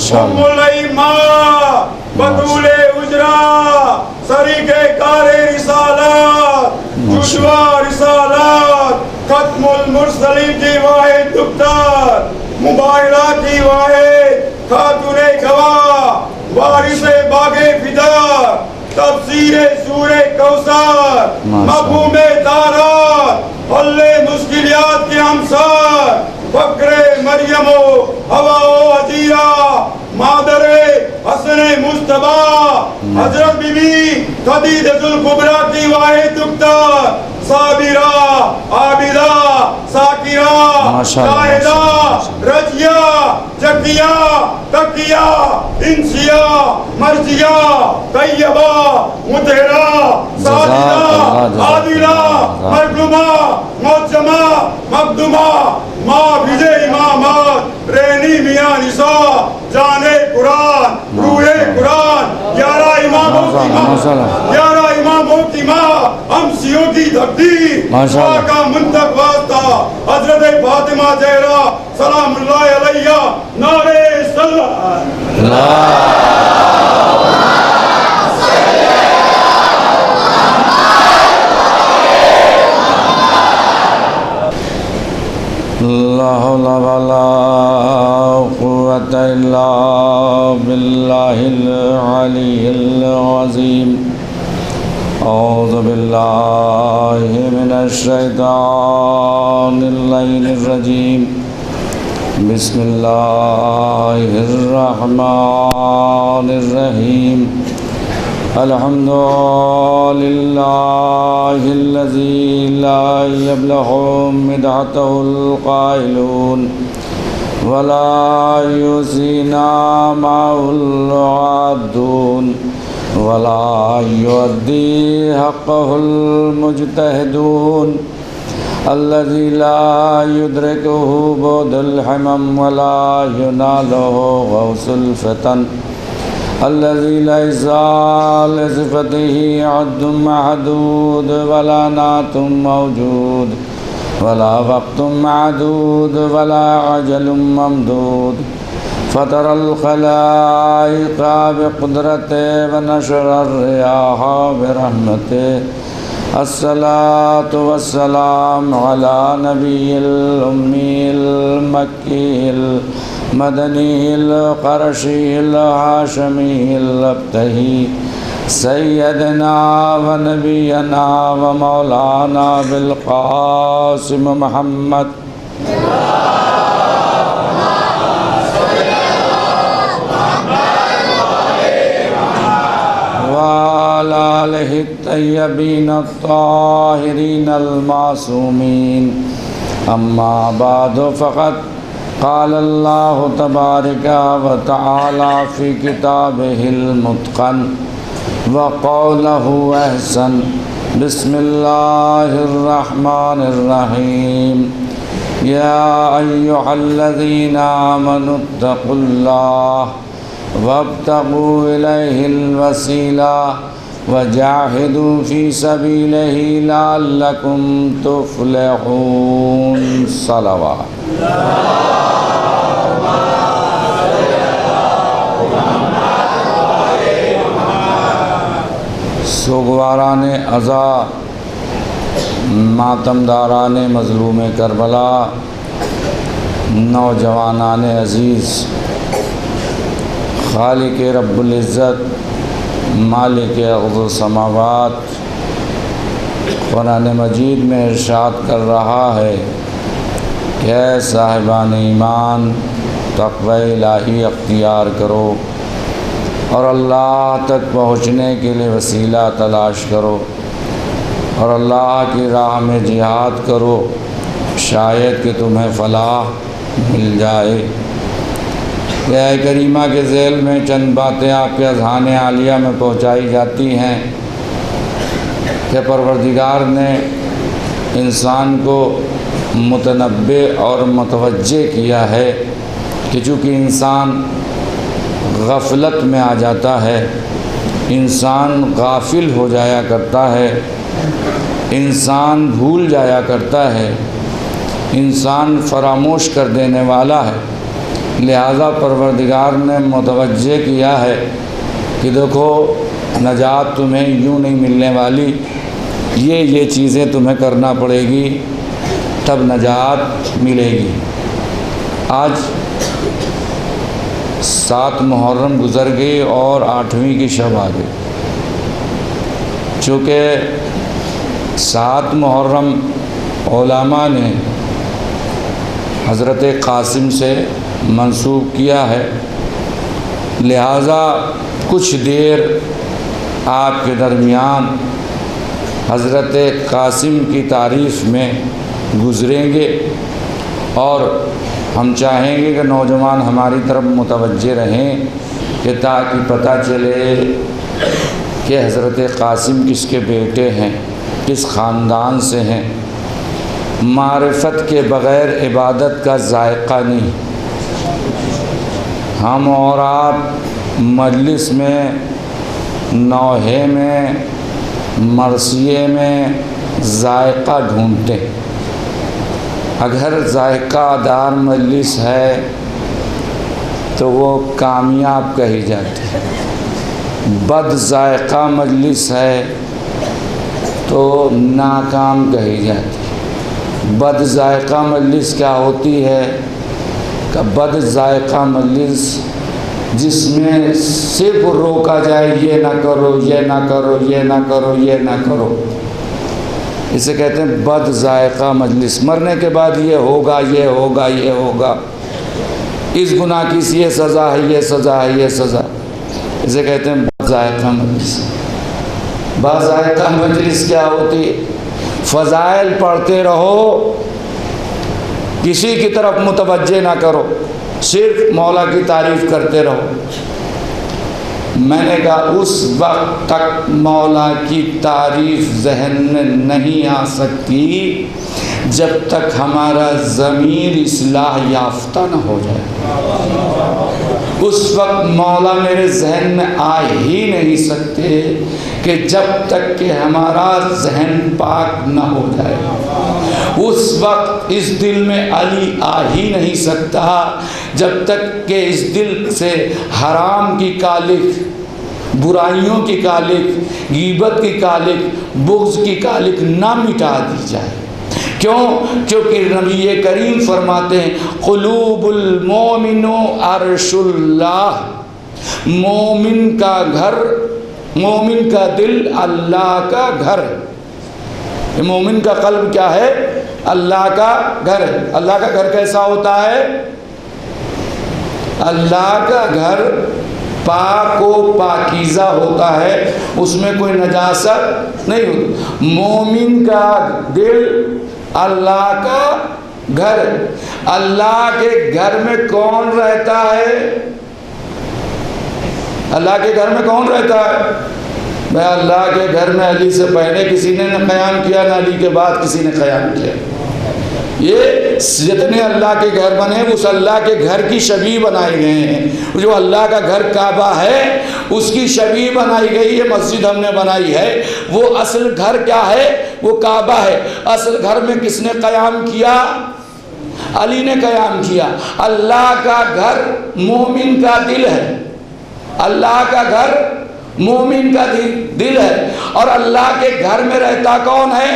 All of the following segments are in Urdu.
ام الائمہ بطول اجرا سریق کار رسالات جشوا رسالات ختم المرسلین کی واحد دختر مباہرہ کی واحد خاتون گواہ وارث باغ فدا تفسیر سورہ کوثر مفہوم دارات حل مشکلات کے ہمسار فقر مریم و ہوا و عزیرہ مادر حسن مصطفیٰ حضرت بی بی خدیجہ الکبریٰ کی واحد دختر صابرہ عابدہ ساکرہ شاہدہ رجیہ جکیہ تقیہ انسیہ مرضیہ طیبہ مطہرہ ساجدہ عادلہ مرحومہ معظمہ مخدومہ محافظ امامات رہنی میاں نساء جان قرآن روح قرآن 11 اماموں کی ماں ہمسیوں کی تقدیر ماں کا منتخب واسطہ حضرت فاطمہ زہرا سلام اللہ علیہ نعرہ صلوات لا حول ولا قوة إلا بالله العلي العظيم أعوذ بالله من الشيطان اللعين الرجيم بسم الله الرحمن الرحيم الحمد لله الذي لا يبلغ مدحته القائلون ولا يحصينا معه العادون ولا يؤدي حقه المجتهدون الذي لا يدركه بعد الحمم ولا يناله غوث الفتن الذي ليس لصفته عد محدود ولا نعت موجود ولا وقت معدود ولا عجل ممدود فطر الخلائق بقدرته ونشر الرياح برحمته الصلاة والسلام على نبي الأمي المكي المدني القرشي الهاشمي الأبتهي سيدنا ونبينا ومولانا بالقاسم محمد وعلى آله الطيبين الطاهرين المعصومين أما بعد فقد قال الله تبارك وتعالى في كتابه المتقن وقوله أحسن بسم الله الرحمن الرحيم يا أيها الذين آمنوا اتقوا الله وابتغوا إليه الوسيلة وجاهدوا في سبيله لعلكم تفلحون صلوات سوگواران عزا ماتمداران مظلوم کربلا نوجوانان عزیز خالق رب العزت مالک ارض و سماوات قرآن مجید میں ارشاد کر رہا ہے کہ اے صاحبان ایمان تقوی الہی اختیار کرو اور اللہ تک پہنچنے کے لیے وسیلہ تلاش کرو اور اللہ کی راہ میں جہاد کرو شاید کہ تمہیں فلاح مل جائے۔ کہ اے کریمہ کے ذیل میں چند باتیں آپ کے اذہان عالیہ میں پہنچائی جاتی ہیں کہ پروردگار نے انسان کو متنبہ اور متوجہ کیا ہے کہ چونکہ انسان غفلت میں آ جاتا ہے، انسان غافل ہو جایا کرتا ہے، انسان بھول جایا کرتا ہے، انسان فراموش کر دینے والا ہے، لہذا پروردگار نے متوجہ کیا ہے کہ دیکھو نجات تمہیں یوں نہیں ملنے والی، یہ چیزیں تمہیں کرنا پڑے گی تب نجات ملے گی۔ آج 7 محرم گزر گئی اور 8ویں کی شب آ گئی۔ چونکہ 7 محرم علماء نے حضرت قاسم سے منسوب کیا ہے، لہذا کچھ دیر آپ کے درمیان حضرت قاسم کی تعریف میں گزریں گے، اور ہم چاہیں گے کہ نوجوان ہماری طرف متوجہ رہیں کہ تاکہ پتہ چلے کہ حضرت قاسم کس کے بیٹے ہیں، کس خاندان سے ہیں۔ معرفت کے بغیر عبادت کا ذائقہ نہیں۔ ہم اور آپ مجلس میں، نوحے میں، مرثیے میں ذائقہ ڈھونڈتے ہیں۔ اگر ذائقہ دار مجلس ہے تو وہ کامیاب کہی جاتی ہے، بد ذائقہ مجلس ہے تو ناکام کہی جاتی ہے۔ بد ذائقہ مجلس کیا ہوتی ہے کہ بد ذائقہ مجلس جس میں صرف روکا جائے یہ نہ کرو، یہ نہ کرو، یہ نہ کرو، یہ نہ کرو، اسے کہتے ہیں بد ذائقہ مجلس۔ مرنے کے بعد یہ ہوگا، یہ ہوگا، یہ ہوگا، اس گناہ کی یہ سزا ہے، یہ سزا ہے، یہ سزا، اسے کہتے ہیں بد ذائقہ مجلس۔ بد ذائقہ مجلس کیا ہوتی ہے؟ فضائل پڑھتے رہو، کسی کی طرف متوجہ نہ کرو، صرف مولا کی تعریف کرتے رہو۔ میں نے کہا اس وقت تک مولا کی تعریف ذہن میں نہیں آ سکتی جب تک ہمارا ضمیر اصلاح یافتہ نہ ہو جائے۔ اس وقت مولا میرے ذہن میں آ ہی نہیں سکتے کہ جب تک کہ ہمارا ذہن پاک نہ ہو جائے۔ اس وقت اس دل میں علی آ ہی نہیں سکتا جب تک کہ اس دل سے حرام کی کالک، برائیوں کی کالک، غیبت کی کالک، بغض کی کالک نہ مٹا دی جائے۔ کیوں؟ کیونکہ نبی کریم فرماتے ہیں قلوب المومن عرش اللہ، مومن کا گھر، مومن کا دل اللہ کا گھر ہے۔ مومن کا قلب کیا ہے؟ اللہ کا گھر ہے۔ اللہ کا گھر کیسا ہوتا ہے؟ اللہ کا گھر پاک و پاکیزہ ہوتا ہے، اس میں کوئی نجاست نہیں ہوتی۔ مومن کا دل اللہ کا گھر ہے۔ اللہ کے گھر میں کون رہتا ہے؟ اللہ کے گھر میں کون رہتا ہے؟ میں اللہ کے گھر میں علی سے پہلے کسی نے نہ قیام کیا، نہ علی کے بعد کسی نے قیام کیا۔ یہ جتنے اللہ کے گھر بنے اس اللہ کے گھر کی شبیہ بنائے گئے ہیں۔ جو اللہ کا گھر کعبہ ہے اس کی شبیہ بنائی گئی ہے، مسجد ہم نے بنائی ہے۔ وہ اصل گھر کیا ہے؟ وہ کعبہ ہے۔ اصل گھر میں کس نے قیام کیا؟ علی نے قیام کیا۔ اللہ کا گھر مومن کا دل ہے۔ اللہ کا گھر مومن کا دل ہے، اور اللہ کے گھر میں رہتا کون ہے؟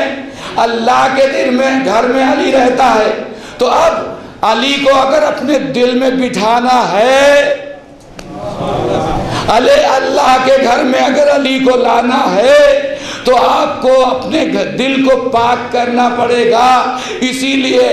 اللہ کے دل میں، گھر میں علی رہتا ہے۔ تو اب علی کو اگر اپنے دل میں بٹھانا ہے، اللہ کے گھر میں اگر علی کو لانا ہے تو آپ کو اپنے دل کو پاک کرنا پڑے گا۔ اسی لیے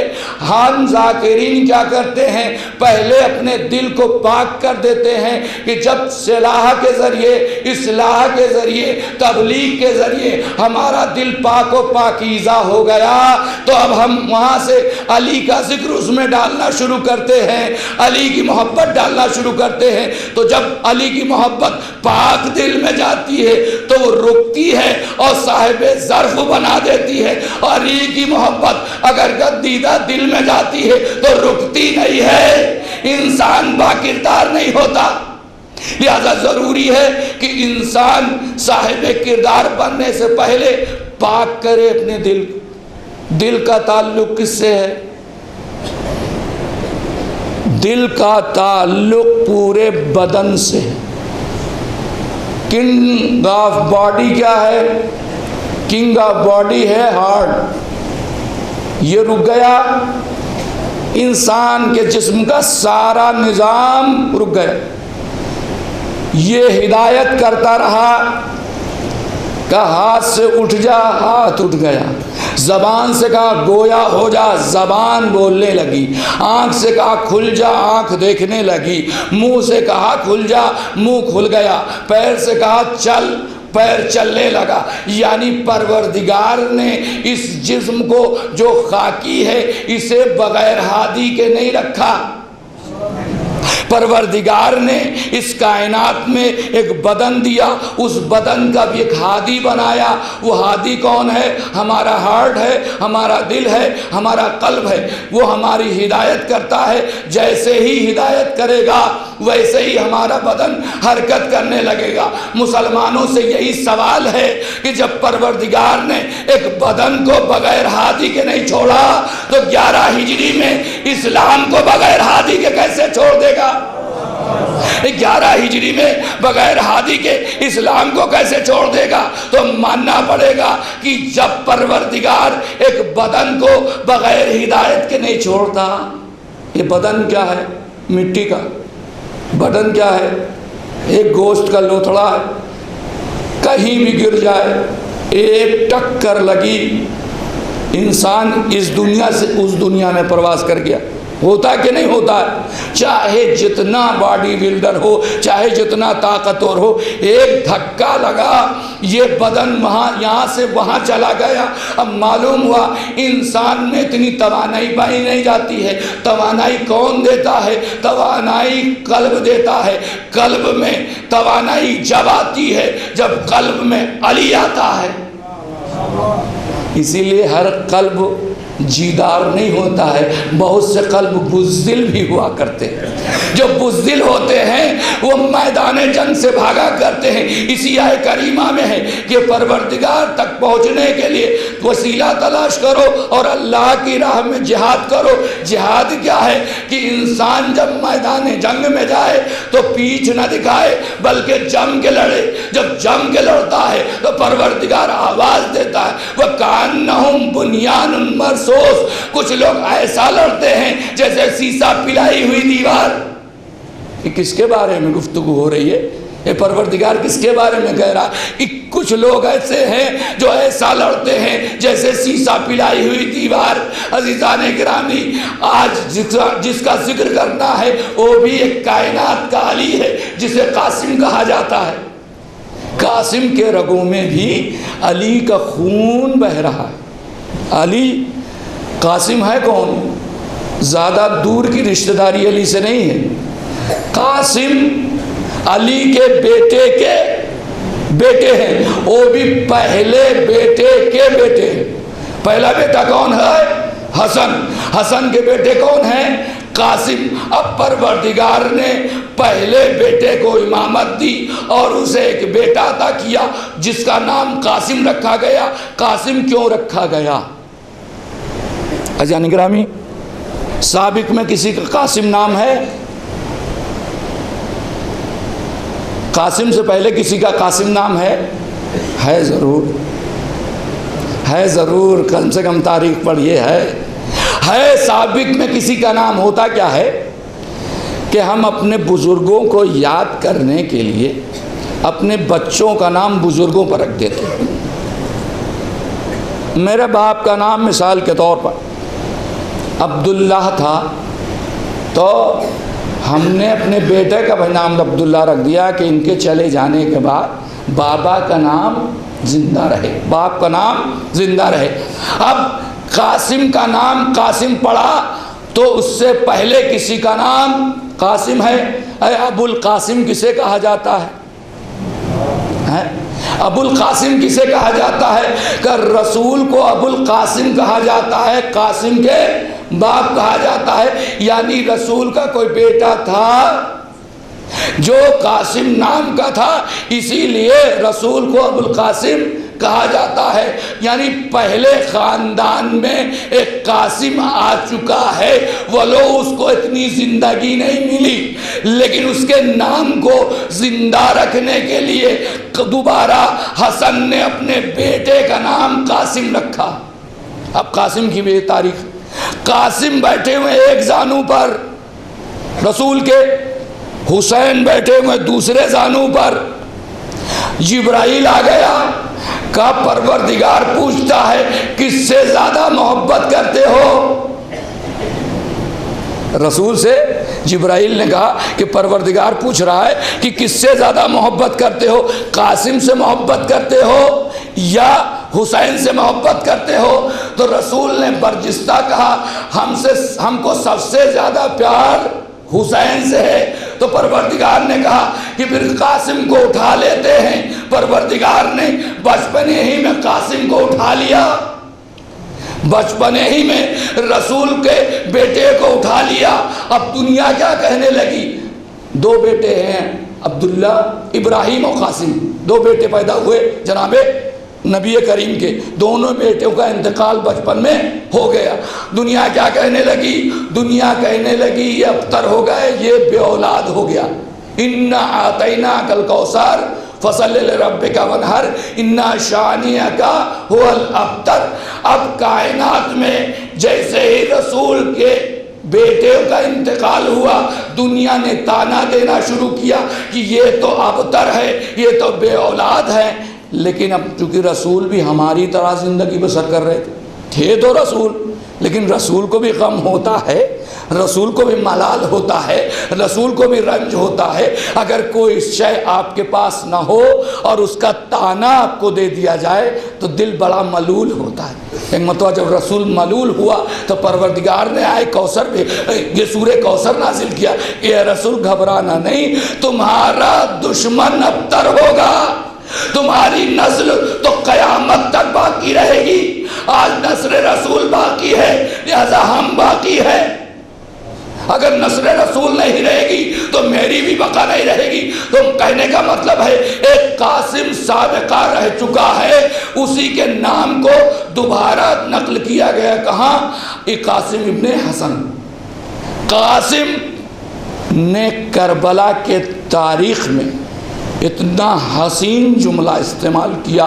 ہم ذاکرین کیا کرتے ہیں؟ پہلے اپنے دل کو پاک کر دیتے ہیں کہ جب صلاح کے ذریعے، اصلاح کے ذریعے، تبلیغ کے ذریعے ہمارا دل پاک و پاکیزہ ہو گیا تو اب ہم وہاں سے علی کا ذکر اس میں ڈالنا شروع کرتے ہیں، علی کی محبت ڈالنا شروع کرتے ہیں۔ تو جب علی کی محبت پاک دل میں جاتی ہے تو وہ رکتی ہے اور صاحب ظرف بنا دیتی ہے۔ اور علی کی محبت اگر گدیدہ دل میں جاتی ہے تو رکتی نہیں ہے، انسان با کردار نہیں ہوتا۔ لہذا ضروری ہے کہ انسان صاحب کردار بننے سے پہلے پاک کرے اپنے دل۔ دل کا تعلق کس سے ہے؟ دل کا تعلق پورے بدن سے ہے۔ کنگ آف باڈی کیا ہے؟ کنگ آف باڈی ہے ہارٹ۔ یہ رک گیا، انسان کے جسم کا سارا نظام رک گیا۔ یہ ہدایت کرتا رہا کہ ہاتھ سے اٹھ جا، ہاتھ اٹھ گیا، زبان سے کہا گویا ہو جا، زبان بولنے لگی، آنکھ سے کہا کھل جا، آنکھ دیکھنے لگی، منہ سے کہا کھل جا، منہ کھل گیا، پیر سے کہا چل، پیر چلنے لگا۔ یعنی پروردگار نے اس جسم کو جو خاکی ہے اسے بغیر ہادی کے نہیں رکھا۔ پروردگار نے اس کائنات میں ایک بدن دیا، اس بدن کا بھی ایک ہادی بنایا۔ وہ ہادی کون ہے؟ ہمارا ہارٹ ہے، ہمارا دل ہے، ہمارا قلب ہے۔ وہ ہماری ہدایت کرتا ہے، جیسے ہی ہدایت کرے گا ویسے ہی ہمارا بدن حرکت کرنے لگے گا۔ مسلمانوں سے یہی سوال ہے کہ جب پروردگار نے ایک بدن کو بغیر ہادی کے نہیں چھوڑا تو 11 ہجری میں اسلام کو بغیر ہادی کے کیسے چھوڑ دے گا؟ 11 ہجری میں بغیر ہادی کے اسلام کو کیسے چھوڑ دے گا؟ تو ماننا پڑے گا کہ جب پروردگار ایک بدن کو بغیر ہدایت کے نہیں چھوڑتا۔ یہ بدن کیا ہے؟ مٹی کا۔ بدن کیا ہے؟ ایک گوشت کا لوتھڑا ہے، کہیں بھی گر جائے، ایک ٹکر لگی، انسان اس دنیا سے اس دنیا میں پرواز کر گیا۔ ہوتا کہ نہیں ہوتا ہے؟ چاہے جتنا باڈی بلڈر ہو، چاہے جتنا طاقتور ہو، ایک دھکا لگا، یہ بدن وہاں یہاں سے وہاں چلا گیا۔ اب معلوم ہوا انسان میں اتنی توانائی پائی نہیں جاتی ہے۔ توانائی کون دیتا ہے؟ توانائی قلب دیتا ہے۔ قلب میں توانائی جب آتی ہے جب قلب میں علی آتا ہے۔ اسی لیے ہر قلب جیدار نہیں ہوتا ہے، بہت سے قلب بزدل بھی ہوا کرتے ہیں۔ جو بزدل ہوتے ہیں وہ میدان جنگ سے بھاگا کرتے ہیں۔ اسی آیت کریمہ میں ہے کہ پروردگار تک پہنچنے کے لیے وسیلہ تلاش کرو اور اللہ کی راہ میں جہاد کرو۔ جہاد کیا ہے؟ کہ انسان جب میدان جنگ میں جائے تو پیٹھ نہ دکھائے بلکہ جم کے لڑے۔ جب جم کے لڑتا ہے تو پروردگار آواز دیتا ہے وَكَأَنَّهُمْ بُنْيَانٌ مَرْصُوصٌ۔ کچھ لوگ ایسا لڑتے ہیں جیسے سیسا پلائی ہوئی دیوار۔ یہ کس کے بارے میں گفتگو ہو رہی ہے؟ یہ پروردگار کس کے بارے میں کہہ رہا ہے کہ کچھ لوگ ایسے ہیں جو ایسا لڑتے ہیں جیسے سیسا پلائی ہوئی دیوار۔ عزیزان گرامی، آج جس کا ذکر کرنا ہے وہ بھی ایک کائنات کا علی ہے جسے قاسم کہا جاتا ہے۔ قاسم کے رگوں میں بھی علی کا خون بہ رہا ہے۔ علی قاسم ہے کون؟ زیادہ دور کی رشتہ داری علی سے نہیں ہے۔ قاسم علی کے بیٹے ہیں، وہ بھی پہلے بیٹے کے بیٹے ہیں۔ پہلا بیٹا کون ہے؟ حسن۔ حسن کے بیٹے کون ہیں؟ قاسم۔ اب پروردگار نے پہلے بیٹے کو امامت دی اور اسے ایک بیٹا عطا کیا جس کا نام قاسم رکھا گیا۔ قاسم کیوں رکھا گیا؟ عزیزان گرامی، سابق میں کسی کا قاسم نام ہے؟ قاسم سے پہلے کسی کا قاسم نام ہے؟ ہے ضرور، ہے ضرور، کم سے کم تاریخ پر یہ ہے۔ سابق میں کسی کا نام ہوتا کیا ہے کہ ہم اپنے بزرگوں کو یاد کرنے کے لیے اپنے بچوں کا نام بزرگوں پر رکھ دیتے ہیں۔ میرے باپ کا نام مثال کے طور پر عبداللہ تھا تو ہم نے اپنے بیٹے کا بھی نام عبداللہ رکھ دیا کہ ان کے چلے جانے کے بعد بابا کا نام زندہ رہے، باپ کا نام زندہ رہے۔ اب قاسم کا نام قاسم پڑا تو اس سے پہلے کسی کا نام قاسم ہے۔ اے ابو القاسم کسے کہا جاتا ہے؟ ابو القاسم کسے کہا جاتا ہے؟ کہ رسول کو ابو القاسم کہا جاتا ہے، قاسم کے باپ کہا جاتا ہے۔ یعنی رسول کا کوئی بیٹا تھا جو قاسم نام کا تھا، اسی لیے رسول کو ابو القاسم کہا جاتا ہے یعنی پہلے خاندان میں ایک قاسم آ چکا ہے، ولو اس کو اتنی زندگی نہیں ملی، لیکن اس کے نام کو زندہ رکھنے کے لیے دوبارہ حسن نے اپنے بیٹے کا نام قاسم رکھا۔ اب قاسم کی بھی تاریخ، قاسم بیٹھے ہوئے ایک زانو پر، رسول کے حسین بیٹھے ہوئے دوسرے زانو پر، جبرائیل آ گیا، کہا پروردگار پوچھتا ہے کس سے زیادہ محبت کرتے ہو؟ رسول سے جبرائیل نے کہا کہ پروردگار پوچھ رہا ہے کہ کس سے زیادہ محبت کرتے ہو، قاسم سے محبت کرتے ہو یا حسین سے محبت کرتے ہو؟ تو رسول نے برجستہ کہا ہم کو سب سے زیادہ پیار حسین سے ہے۔ تو پروردگار نے کہا کہ پھر قاسم کو اٹھا لیتے ہیں۔ پروردگار نے بچپنے ہی میں قاسم کو اٹھا لیا، بچپنے ہی میں رسول کے بیٹے کو اٹھا لیا۔ اب دنیا کیا کہنے لگی؟ دو بیٹے ہیں، عبداللہ، ابراہیم اور قاسم، دو بیٹے پیدا ہوئے جناب نبی کریم کے، دونوں بیٹوں کا انتقال بچپن میں ہو گیا۔ دنیا کیا کہنے لگی؟ دنیا کہنے لگی یہ ابتر ہو گئے، یہ بے اولاد ہو گیا۔ انا اعطیناک الکوثر فصل لربک وانحر ان شانئک هو الابتر۔ اب کائنات میں جیسے ہی رسول کے بیٹے کا انتقال ہوا، دنیا نے تانا دینا شروع کیا کہ یہ تو ابتر ہے، یہ تو بے اولاد ہے۔ لیکن اب چونکہ رسول بھی ہماری طرح زندگی بسر کر رہے تھے تو رسول، لیکن رسول کو بھی غم ہوتا ہے، رسول کو بھی ملال ہوتا ہے، رسول کو بھی رنج ہوتا ہے۔ اگر کوئی شے آپ کے پاس نہ ہو اور اس کا تانا آپ کو دے دیا جائے تو دل بڑا ملول ہوتا ہے۔ ایک مرتبہ جب رسول ملول ہوا تو پروردگار نے آئے کوثر میں یہ سورہ کوثر نازل کیا، اے رسول گھبرانا نہیں، تمہارا دشمن ابتر ہوگا، تمہاری نسل تو قیامت تک باقی رہے گی۔ آج نسل رسول باقی ہے، لہذا ہم باقی ہیں۔ اگر نسل رسول نہیں رہے گی تو میری بھی بقا نہیں رہے گی۔ تو کہنے کا مطلب ہے ایک قاسم سابقہ رہ چکا ہے، اسی کے نام کو دوبارہ نقل کیا گیا۔ کہاں؟ قاسم ابن حسن۔ قاسم نے کربلا کے تاریخ میں اتنا حسین جملہ استعمال کیا،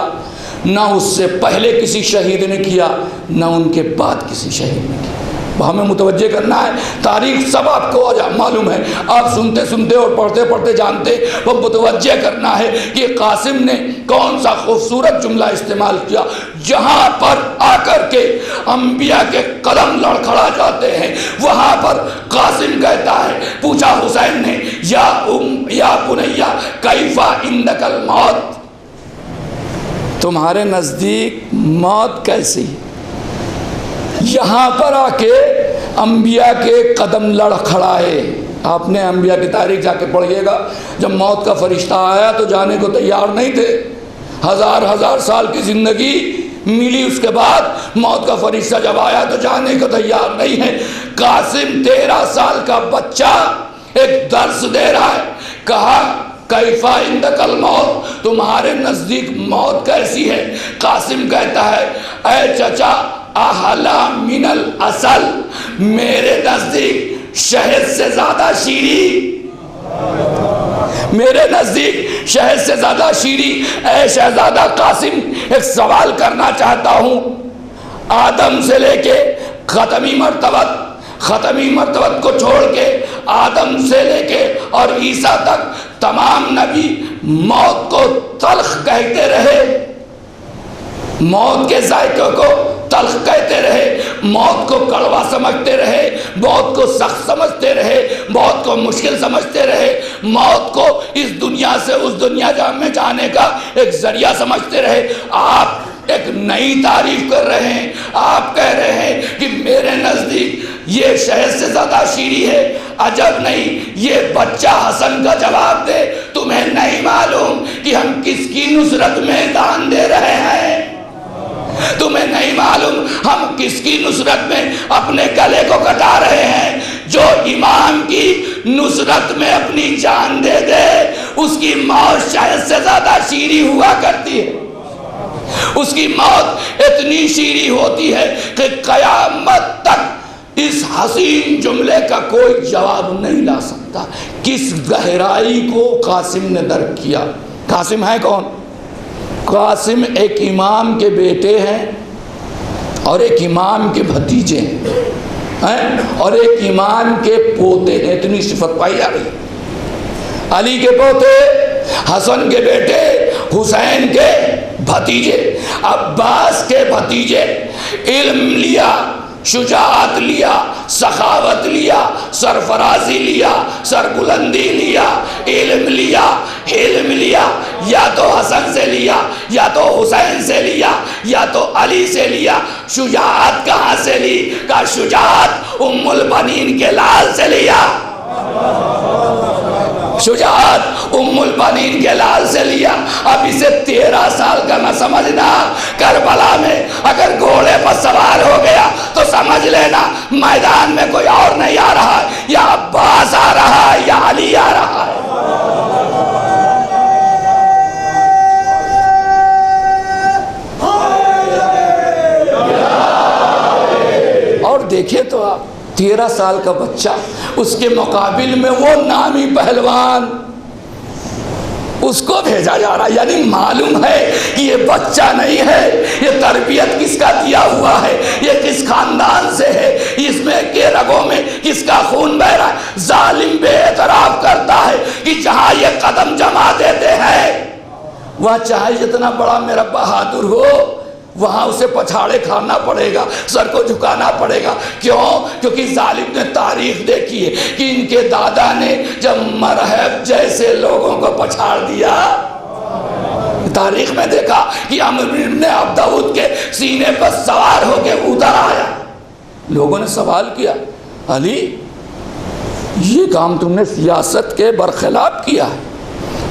نہ اس سے پہلے کسی شہید نے کیا، نہ ان کے بعد کسی شہید نے کیا۔ ہمیں متوجہ کرنا ہے، تاریخ سب آپ کو معلوم ہے، آپ سنتے سنتے اور پڑھتے پڑھتے جانتے، وہ متوجہ کرنا ہے کہ قاسم نے کون سا خوبصورت جملہ استعمال کیا۔ جہاں پر آ کر کے انبیاء کے قدم لڑکھڑا جاتے ہیں، وہاں پر قاسم کہتا ہے، پوچھا حسین نے، یا بنیا کیف عندک الموت، تمہارے نزدیک موت کیسی؟ یہاں پر آ کے انبیاء کے قدم لڑکھڑائے۔ آپ نے انبیاء کی تاریخ جا کے پڑھیے گا، جب موت کا فرشتہ آیا تو جانے کو تیار نہیں تھے، ہزار سال کی زندگی ملی، اس کے بعد موت کا فرشتہ جب آیا تو جانے کو تیار نہیں ہے۔ قاسم 13 سال کا بچہ ایک درس دے رہا ہے، کہا کیف عندک الموت، تمہارے نزدیک موت کیسی ہے؟ قاسم کہتا ہے، اے چچا احلا من العسل، میرے نزدیک شہد سے زیادہ شیریں، میرے نزدیک شہد سے زیادہ شیریں۔ اے شہزادہ قاسم، ایک سوال کرنا چاہتا ہوں، آدم سے لے کے ختمی مرتبت کو چھوڑ کے آدم سے لے کے اور عیسیٰ تک تمام نبی موت کو تلخ کہتے رہے، موت کے ذائقے کو تلخ کہتے رہے، موت کو کڑوا سمجھتے رہے، موت کو سخت سمجھتے رہے، موت کو مشکل سمجھتے رہے، موت کو اس دنیا سے اس دنیا میں جانے کا ایک ذریعہ سمجھتے رہے۔ آپ ایک نئی تعریف کر رہے ہیں، آپ کہہ رہے ہیں کہ میرے نزدیک یہ شہد سے زیادہ شیریں ہے۔ عجب نہیں، یہ بچہ حسن کا جواب دے، تمہیں نہیں معلوم کہ ہم کس کی نصرت میں دان دے رہے ہیں؟ تمہیں نہیں معلوم ہم کس کی نصرت میں اپنے گلے کو کٹا رہے ہیں؟ جو امام کی نصرت میں اپنی جان دے دے، اس کی موت شہد سے زیادہ شیریں ہوا کرتی ہے۔ اس کی موت اتنی شیریں ہوتی ہے کہ قیامت تک اس حسین جملے کا کوئی جواب نہیں لا سکتا۔ کس گہرائی کو قاسم نے درک کیا؟ قاسم ہے کون؟ قاسم ایک امام کے بیٹے ہیں اور ایک امام کے بھتیجے ہیں اور ایک امام کے پوتے ہیں۔ اتنی صفت پائی جا رہی ہے۔ علی کے پوتے، حسن کے بیٹے، حسین کے بھتیجے، عباس کے بھتیجے، علم لیا، شجاعت لیا، سخاوت لیا، سرفرازی لیا، سربلندی لیا، علم لیا، حلم لیا، یا تو حسن سے لیا، یا تو حسین سے لیا، یا تو علی سے لیا۔ شجاعت کہاں سے لی؟ کہا شجاعت ام البنین کے لال سے لیا۔ شجاعت ام البنین کے لال سے لیا۔ اب اسے 13 سال کا نہ سمجھنا۔ کربلا میں اگر گھوڑے پر سوار ہو گیا تو سمجھ لینا میدان میں کوئی اور نہیں آ رہا ہے، یا عباس آ رہا ہے یا علی آ رہا ہے۔ اور دیکھیں تو آپ 13 سال کا بچہ، اس کے مقابل میں وہ نامی پہلوان، اس کو بھیجا جا رہا ہے۔ یعنی معلوم ہے کہ یہ بچہ نہیں ہے، یہ تربیت کس کا دیا ہوا ہے، یہ کس خاندان سے ہے، اس میں کے رگوں میں کس کا خون بہ رہا ہے۔ ظالم بے اعتراف کرتا ہے کہ جہاں یہ قدم جما دیتے ہیں وہاں چاہے جتنا بڑا میرا بہادر ہو وہاں اسے پچھاڑے کھانا پڑے گا، سر کو جھکانا پڑے گا۔ کیوں؟ کیونکہ ظالم نے تاریخ دیکھی ہے کہ ان کے دادا نے جب مرہب جیسے لوگوں کو پچھاڑ دیا، تاریخ میں دیکھا کہ عمرو بن عبد داؤد کے سینے پر سوار ہو کے اتر آیا۔ لوگوں نے سوال کیا، علی یہ کام تم نے سیاست کے برخلاف کیا ہے،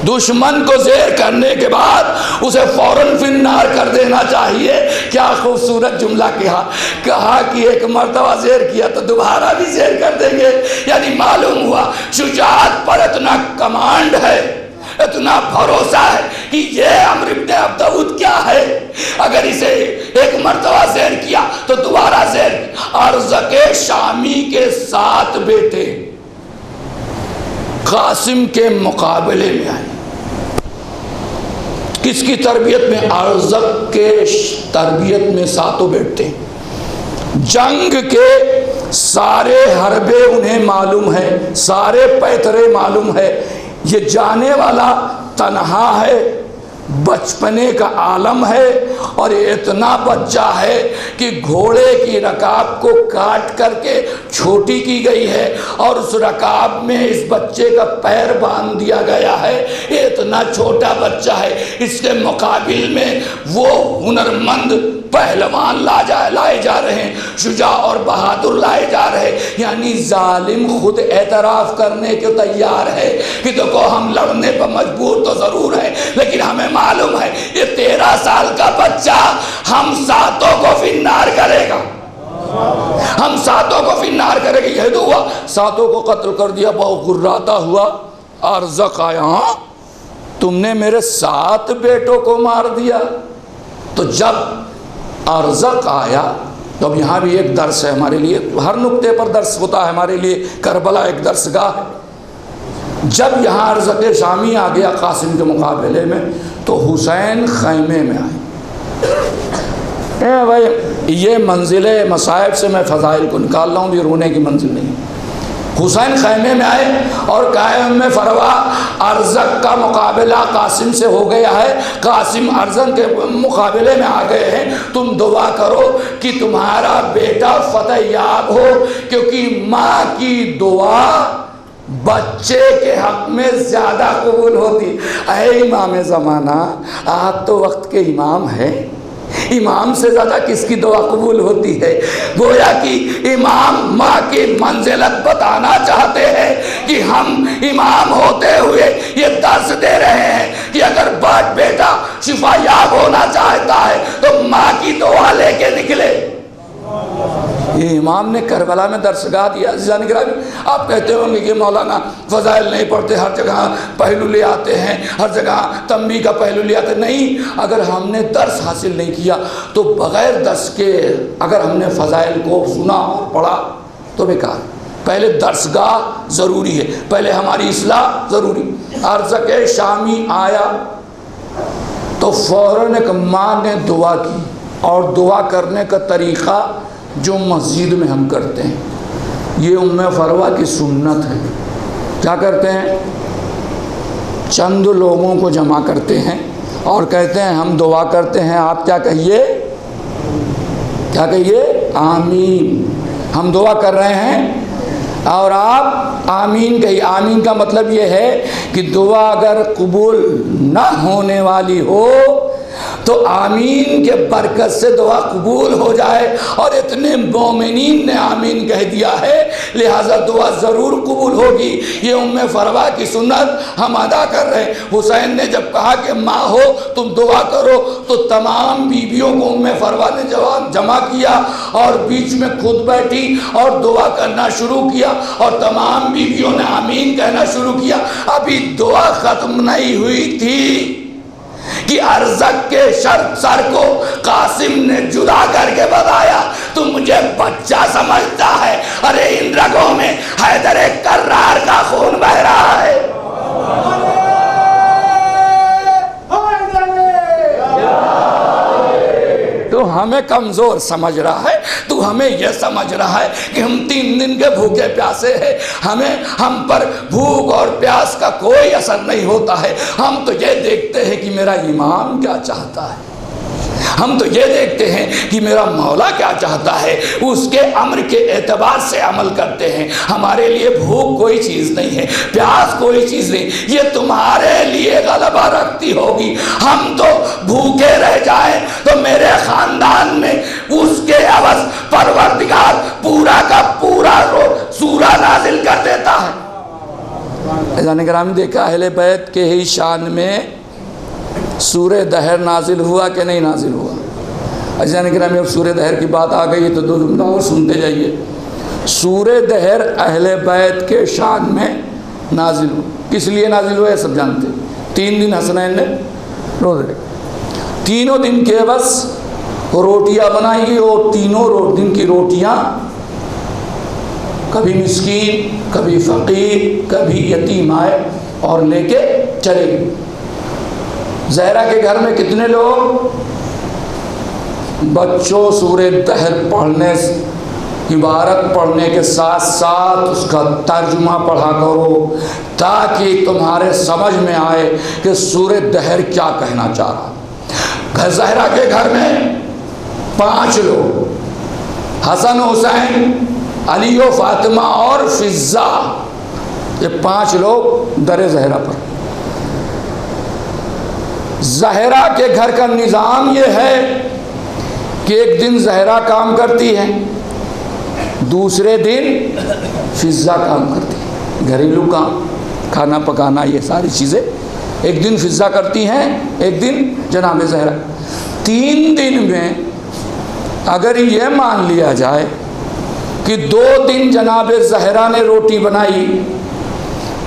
دشمن کو زیر کرنے کے بعد اسے فوراً فنار کر دینا چاہیے۔ کیا خوبصورت جملہ کہا کہ ایک مرتبہ زیر کیا تو دوبارہ بھی زیر کر دیں گے۔ یعنی معلوم ہوا شجاعت پر اتنا کمانڈ ہے، اتنا بھروسہ ہے کہ یہ عمرو بن عبد داؤد کیا ہے، اگر اسے ایک مرتبہ زیر کیا تو دوبارہ زیر۔ ارزق شامی کے 7 بیٹے قاسم کے مقابلے میں آئے۔ کس کی تربیت میں؟ ارزق کے تربیت میں 7 بیٹے۔ جنگ کے سارے حربے انہیں معلوم ہے، سارے پیترے معلوم ہے۔ یہ جانے والا تنہا ہے، بچپنے کا عالم ہے، اور اتنا بچہ ہے کہ گھوڑے کی رکاب کو کاٹ کر کے چھوٹی کی گئی ہے اور اس رکاب میں اس بچے کا پیر باندھ دیا گیا ہے۔ اتنا چھوٹا بچہ ہے، اس کے مقابل میں وہ ہنرمند پہلوان لائے جا رہے ہیں، شجاع اور بہادر لائے جا رہے ہیں۔ یعنی ظالم خود اعتراف کرنے کے تیار ہے کہ دیکھو ہم لڑنے پر مجبور تو ضرور ہیں، لیکن ہمیں معلوم ہے یہ 13 سال کا بچہ ہم 7 کو فنار کرے گا، ہم 7 کو فنار کرے گا۔ یہ ہوا 7 کو قتل کر دیا۔ بہت غراتا ہوا، ارزق آیا، ہاں تم نے میرے 7 بیٹوں کو مار دیا۔ تو جب ارزق آیا تو اب یہاں بھی ایک درس ہے ہمارے لیے، ہر نقطے پر درس ہوتا ہے ہمارے لیے، کربلا ایک درس گاہ ہے۔ جب یہاں ارزق شامی آ گیا قاسم کے مقابلے میں تو حسین خیمے میں آئے۔ بھائی یہ منزل مصائب سے میں فضائل کو نکال رہا ہوں، یہ رونے کی منزل نہیں۔ حسین خیمے میں آئے اور قائم میں فروا ارزق کا مقابلہ قاسم سے ہو گیا ہے، قاسم ارزق کے مقابلے میں آ گئے ہیں، تم دعا کرو کہ تمہارا بیٹا فتح یاب ہو، کیونکہ ماں کی دعا بچے کے حق میں زیادہ قبول ہوتی۔ اے امام زمانہ، آپ تو وقت کے امام ہیں، امام سے زیادہ کس کی دعا قبول ہوتی ہے؟ گویا کہ امام ماں کی منزلت بتانا چاہتے ہیں کہ ہم امام ہوتے ہوئے یہ درس دے رہے ہیں کہ اگر بیٹا شفا یاب ہونا چاہتا ہے تو ماں کی دعا لے کے نکلے۔ یہ امام نے کربلا میں درسگاہ دیا. عزیزان گرامی آپ کہتے ہوں گے کہ مولانا فضائل نہیں پڑھتے, ہر جگہ پہلو لے آتے ہیں, ہر جگہ تنبیہ کا پہلو لے آتے ہیں. نہیں, اگر ہم نے درس حاصل نہیں کیا تو بغیر درس کے اگر ہم نے فضائل کو سنا اور پڑھا تو بیکار. پہلے درسگاہ ضروری ہے, پہلے ہماری اصلاح ضروری. ارزق شامی آیا تو فوراً ایک ماں نے دعا کی, اور دعا کرنے کا طریقہ جو مسجد میں ہم کرتے ہیں, یہ ام فروا کی سنت ہے. کیا کرتے ہیں؟ چند لوگوں کو جمع کرتے ہیں اور کہتے ہیں ہم دعا کرتے ہیں, آپ کیا کہیے, کیا کہیے, آمین. ہم دعا کر رہے ہیں اور آپ آمین کہیے. آمین کا مطلب یہ ہے کہ دعا اگر قبول نہ ہونے والی ہو تو آمین کے برکت سے دعا قبول ہو جائے, اور اتنے مومنین نے آمین کہہ دیا ہے, لہٰذا دعا ضرور قبول ہوگی. یہ ام فروا کی سنت ہم ادا کر رہے ہیں. حسین نے جب کہا کہ ماں ہو تم دعا کرو تو تمام بیویوں کو ام فروا نے جمع کیا اور بیچ میں خود بیٹھی اور دعا کرنا شروع کیا, اور تمام بیویوں نے آمین کہنا شروع کیا. ابھی دعا ختم نہیں ہوئی تھی کہ ارزق کے سر کو قاسم نے جدا کر کے بتایا, تو مجھے بچہ سمجھتا ہے, ارے ان رگوں میں حیدر کرار کا خون بہ رہا ہے. تو ہمیں کمزور سمجھ رہا ہے, تو ہمیں یہ سمجھ رہا ہے کہ ہم 3 دن کے بھوکے پیاسے ہیں, ہم پر بھوک اور پیاس کا کوئی اثر نہیں ہوتا ہے. ہم تو یہ دیکھتے ہیں کہ میرا امام کیا چاہتا ہے, ہم تو یہ دیکھتے ہیں کہ میرا مولا کیا چاہتا ہے, اس کے امر کے اعتبار سے عمل کرتے ہیں. ہمارے لیے بھوک کوئی چیز نہیں ہے, پیاس کوئی چیز نہیں, یہ تمہارے لیے غلبہ رکھتی ہوگی. ہم تو بھوکے رہ جائیں تو میرے خاندان میں اس کے عوض پروردگار پورا کا پورا سورہ نازل کر دیتا ہے. عزیزان گرامی دیکھا اہل بیت کے ہی شان میں سورہ دہر نازل ہوا کہ نہیں نازل ہوا؟ عزیزان گرامی اب سورہ دہر کی بات آ گئی ہے تو 2 جملہ اور سنتے جائیے. سورہ دہر اہل بیت کے شان میں نازل ہوا. کس لیے نازل ہوا ہے سب جانتے ہیں. 3 دن حسنین نے روزے رکھے, 3 دن کے بس روٹیاں بنائی گئی, اور 3 دن کی روٹیاں کبھی مسکین, کبھی فقیر, کبھی یتیم آئے اور لے کے چلے گئے. زہرا کے گھر میں کتنے لوگ؟ بچوں سورہ دہر پڑھنے عبارت پڑھنے کے ساتھ ساتھ اس کا ترجمہ پڑھا کرو, تاکہ تمہارے سمجھ میں آئے کہ سورہ دہر کیا کہنا چاہ رہا. زہرا کے گھر میں 5 لوگ, حسن حسین, علی و فاطمہ اور فضہ, یہ 5 لوگ در زہرا پر. زہرا کے گھر کا نظام یہ ہے کہ ایک دن زہرا کام کرتی ہے, دوسرے دن فضہ کام کرتی ہے, گھریلو کام, کھانا پکانا, یہ ساری چیزیں ایک دن فضہ کرتی ہیں, ایک دن جناب زہرا. 3 دن میں اگر یہ مان لیا جائے کہ 2 دن جناب زہرا نے روٹی بنائی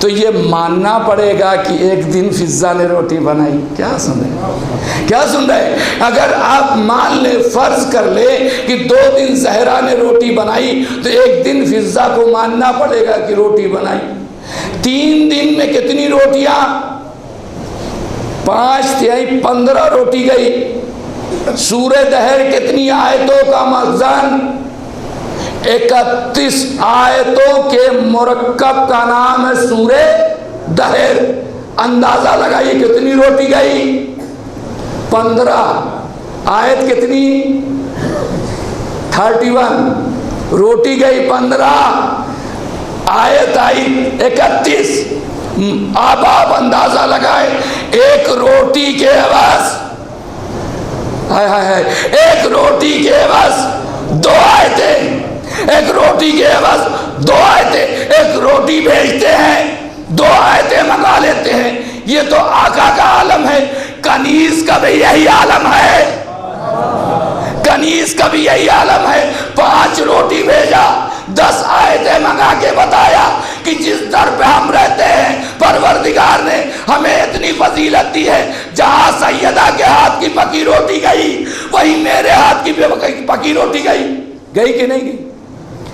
تو یہ ماننا پڑے گا کہ 1 دن فضہ نے روٹی بنائی. کیا سن رہے؟ اگر آپ مان لیں, فرض کر لیں کہ 2 دن زہرا نے روٹی بنائی تو 1 دن فضہ کو ماننا پڑے گا کہ روٹی بنائی. 3 دن میں کتنی روٹیاں؟ 5 تہائی 15 روٹی گئی. سورہ دہر کتنی آیتوں کا مخزن؟ 31 آیتوں کے مرکب کا نام ہے سورہ دہر. اندازہ لگائیے کتنی روٹی گئی؟ 15. آیت کتنی؟ 31. روٹی گئی 15, آیت آئی 31. اب آپ اندازہ لگائیں, ایک روٹی کے عوض ایک روٹی کے عوض 2 آیتیں, ایک روٹی کے عوض 2 آیتیں. ایک روٹی بھیجتے ہیں, 2 آیتیں منگا لیتے ہیں. یہ تو آقا کا عالم ہے. کنیز کا بھی یہی عالم ہے. کنیز کا بھی یہی عالم ہے، 5 روٹی بھیجا، 10 آیتیں منگا کے بتایا کہ جس در پہ ہم رہتے ہیں پروردگار نے ہمیں اتنی فضیلت دی ہے، جہاں سیدہ کے ہاتھ کی پکی روٹی گئی وہی میرے ہاتھ کی پکی روٹی گئی کہ نہیں گئی؟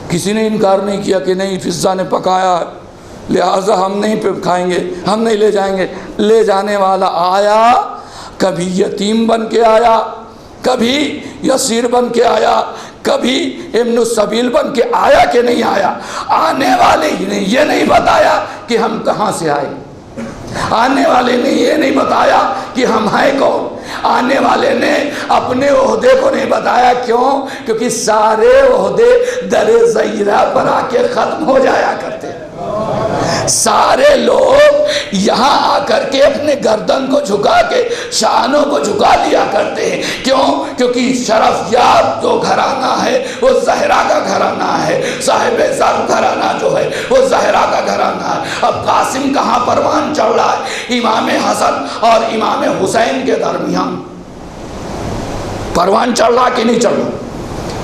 کسی نے انکار نہیں کیا کہ نہیں فضہ نے پکایا ہے لہٰذا ہم نہیں کھائیں گے، ہم نہیں لے جائیں گے۔ لے جانے والا آیا، کبھی یتیم بن کے آیا، کبھی یسیر بن کے آیا، کبھی ابن السبیل بن کے آیا کہ نہیں آیا؟ آنے والے نے یہ نہیں بتایا کہ ہم کہاں سے آئے، آنے والے نے یہ نہیں بتایا کہ ہم ہیں کون، آنے والے نے اپنے عہدے کو نہیں بتایا۔ کیوں؟ کیونکہ سارے عہدے در زیرہ پر آ کے ختم ہو جایا کرتے، سارے لوگ یہاں آ کر کے اپنے گردن کو جھکا کے شانوں کو جھکا لیا کرتے ہیں۔ کیوں؟ کیونکہ شرف یاب جو گھرانہ ہے وہ زہرا کا گھرانہ ہے، صاحب زر گھرانہ جو ہے وہ زہرا کا گھرانہ ہے۔ اب قاسم کہاں پروان چڑھ رہا ہے؟ امام حسن اور امام حسین کے درمیان پروان چڑھ رہا کہ نہیں چڑھ رہا؟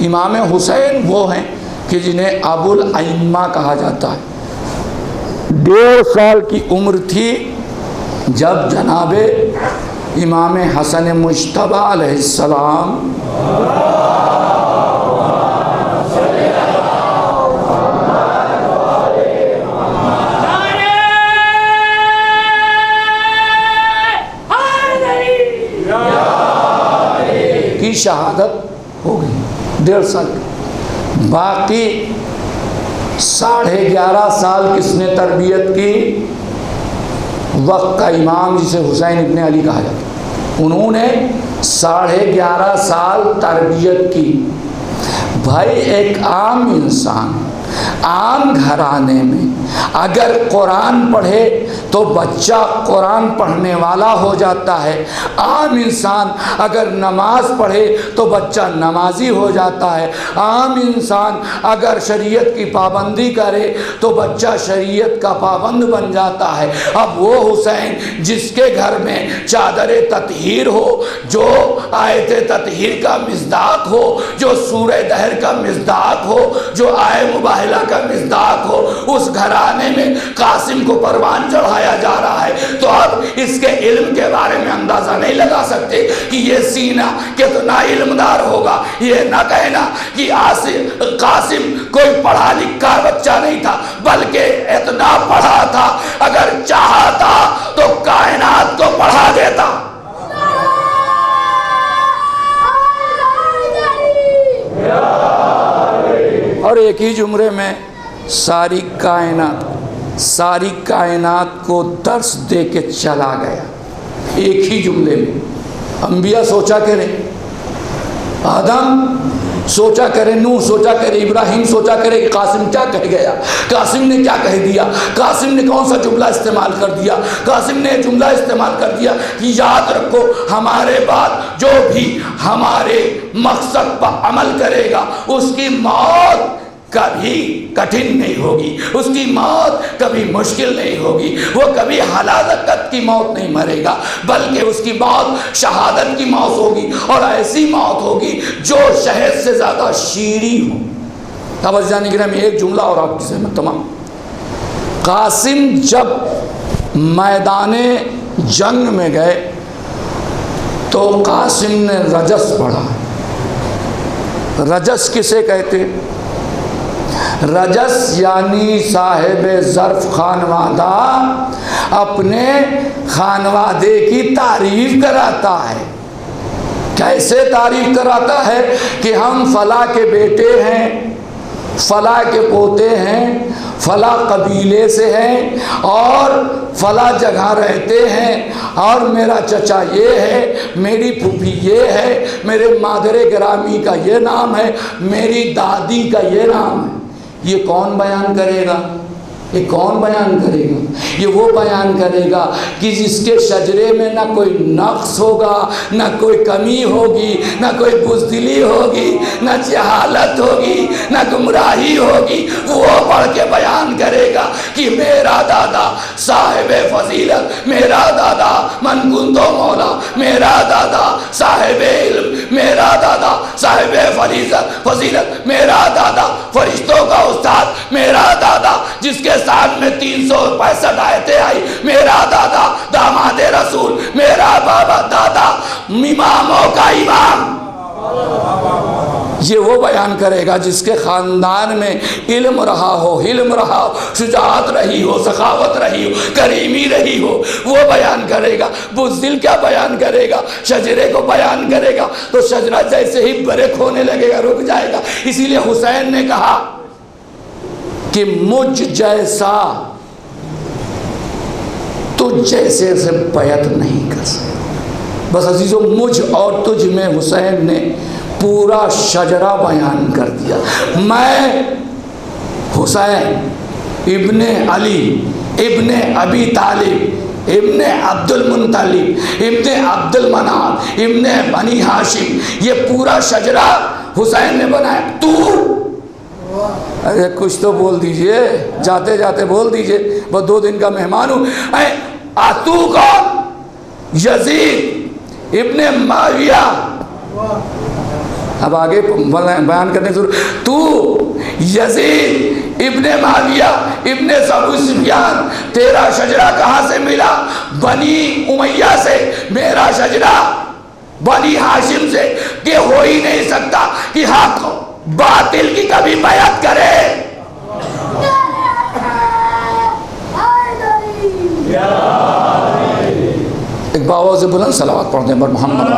امام حسین وہ ہیں کہ جنہیں ابو الائمہ کہا جاتا ہے۔ 1.5 سال کی عمر تھی جب جناب امام حسن مجتبی علیہ السلام کی شہادت ہو گئی 1.5 سال کی۔ باقی 11.5 سال کس نے تربیت کی؟ وقت کا امام جسے حسین ابن علی کہا جاتا ہے، انہوں نے 11.5 سال تربیت کی۔ بھائی ایک عام انسان عام گھرانے میں اگر قرآن پڑھے تو بچہ قرآن پڑھنے والا ہو جاتا ہے، عام انسان اگر نماز پڑھے تو بچہ نمازی ہو جاتا ہے، عام انسان اگر شریعت کی پابندی کرے تو بچہ شریعت کا پابند بن جاتا ہے۔ اب وہ حسین جس کے گھر میں چادر تطہیر ہو، جو آیت تطہیر کا مصداق ہو، جو سورہ دہر کا مصداق ہو، جو آئے مباہلہ کا مصداق ہو، اس گھرانے میں قاسم کو پروان چڑھایا جا رہا ہے، تو اب اس کے علم کے بارے میں اندازہ نہیں لگا سکتے کہ یہ سینہ کتنا علمدار ہوگا۔ یہ نہ کہنا کہ قاسم کوئی پڑھا لکھا بچہ نہیں تھا، بلکہ اتنا پڑھا تھا اگر چاہتا تو کائنات کو پڑھا دیتا۔ اور ایک ہی جملے میں ساری کائنات کو درس دے کے چلا گیا، ایک ہی جملے میں۔ انبیاء سوچا کرے، آدم سوچا کرے، نوح سوچا کرے، ابراہیم سوچا کرے کہ قاسم کیا کہہ گیا، قاسم نے کیا کہہ دیا، قاسم نے کون سا جملہ استعمال کر دیا۔ قاسم نے جملہ استعمال کر دیا کہ یاد رکھو ہمارے بعد جو بھی ہمارے مقصد پر عمل کرے گا اس کی موت کبھی کٹھن نہیں ہوگی، اس کی موت کبھی مشکل نہیں ہوگی، وہ کبھی ہلاکت کی موت نہیں مرے گا، بلکہ اس کی موت شہادت کی موت ہوگی، اور ایسی موت ہوگی جو شہد سے زیادہ شیریں ہو۔ توجہ نگرامی، ایک جملہ اور آپ کی سمجھ تمام۔ قاسم جب میدان جنگ میں گئے تو قاسم نے رجس پڑھا۔ رجس کسے کہتے؟ رجس یعنی صاحب ظرف خانوادہ اپنے خانوادے کی تعریف کراتا ہے۔ کیسے تعریف کراتا ہے کہ ہم فلاں کے بیٹے ہیں، فلاں کے پوتے ہیں، فلاں قبیلے سے ہیں اور فلاں جگہ رہتے ہیں، اور میرا چچا یہ ہے، میری پھوپھی یہ ہے، میرے مادر گرامی کا یہ نام ہے، میری دادی کا یہ نام ہے۔ یہ کون بیان کرے گا؟ یہ کون بیان کرے گا؟ یہ وہ بیان کرے گا کہ جس کے شجرے میں نہ کوئی نقص ہوگا، نہ کوئی کمی ہوگی، نہ کوئی بزدلی ہوگی، نہ جہالت ہوگی، نہ گمراہی ہوگی۔ وہ پڑھ کے بیان کرے گا کہ میرا دادا صاحب فضیلت، میرا دادا من کنتو مولا، میرا دادا صاحب علم، میرا دادا صاحب فضیلت، میرا دادا فرشتوں کا استاد، میرا دادا جس کے ساتھ میں 365 آیتیں آئی، میرا دادا داماد رسول، میرا بابا دادا اماموں کا امام. یہ وہ بیان کرے گا جس کے خاندان میں علم رہا ہو، حلم رہا ہو، شجاعت رہی ہو، سخاوت رہی ہو، کریمی رہی ہو، وہ بیان کرے گا. بزدل کیا بیان کرے گا؟ شجرے کو بیان کرے گا تو شجرہ جیسے ہی بریک ہونے لگے گا رک جائے گا. اسی لیے حسین نے کہا کہ مجھ جیسا تجھ جیسے سے بیعت نہیں کر سکتا. بس عزیزو، مجھ اور تجھ میں حسین نے پورا شجرہ بیان کر دیا. میں حسین ابن علی ابن ابی طالب ابن عبد المطلب ابن عبد المناف ابن بنی ہاشم، یہ پورا شجرہ حسین نے بنایا. تو ارے کچھ تو بول دیجئے، جاتے جاتے بول دیجئے، بس 2 دن کا مہمان ہوں. تو کون؟ یزید ابن معاویہ. اب آگے بیان کرنے کی ضرورت. تو یزید ابن معاویہ ابن ابو سفیان، تیرا شجرہ کہاں سے ملا؟ بنی امیہ سے. میرا شجرہ بنی ہاشم سے. کہ ہو ہی نہیں سکتا کہ حق باطل کی کبھی بیعت کرے. ایک باوا سے بلند صلوات پڑھتے ہیں پر محمد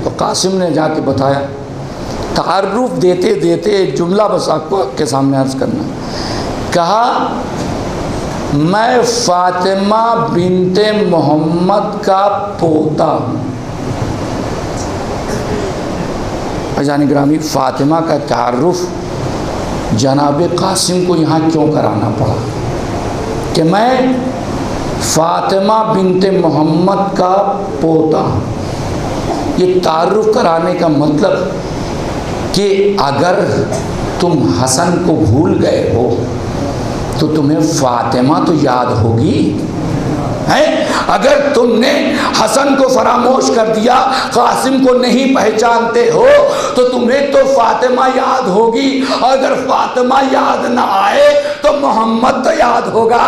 تو قاسم نے جا کے بتایا. تعارف دیتے دیتے ایک جملہ بس آپ کو کے سامنے عرض کرنا. کہا میں فاطمہ بنت محمد کا پوتا ہوں. جان گرامی، فاطمہ کا تعارف جناب قاسم کو یہاں کیوں کرانا پڑا کہ میں فاطمہ بنت محمد کا پوتا ہوں؟ یہ تعارف کرانے کا مطلب کہ اگر تم حسن کو بھول گئے ہو تو تمہیں فاطمہ تو یاد ہوگی. اگر تم نے حسن کو فراموش کر دیا، قاسم کو نہیں پہچانتے ہو تو تمہیں تو فاطمہ یاد ہوگی. اگر فاطمہ یاد نہ آئے تو محمد تو یاد ہوگا.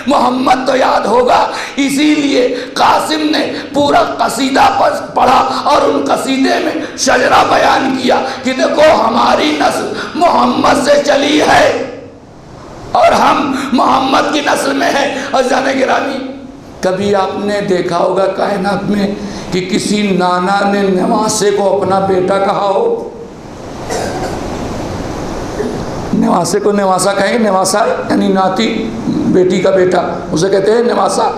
محمد تو یاد ہوگا. اسی لیے قاسم نے پورا قصیدہ پڑھا اور ان قصیدے میں شجرہ بیان کیا کہ دیکھو ہماری نسل محمد سے چلی ہے اور ہم محمد کی نسل میں ہیں. عزیزان گرامی، کبھی آپ نے دیکھا ہوگا کائنات میں کہ کسی نانا نے نواسے کو اپنا بیٹا کہا ہو؟ نواسے کو نواسا کہیں گے. نواسا یعنی ناتی، بیٹی کا بیٹا، اسے کہتے ہیں نواسا.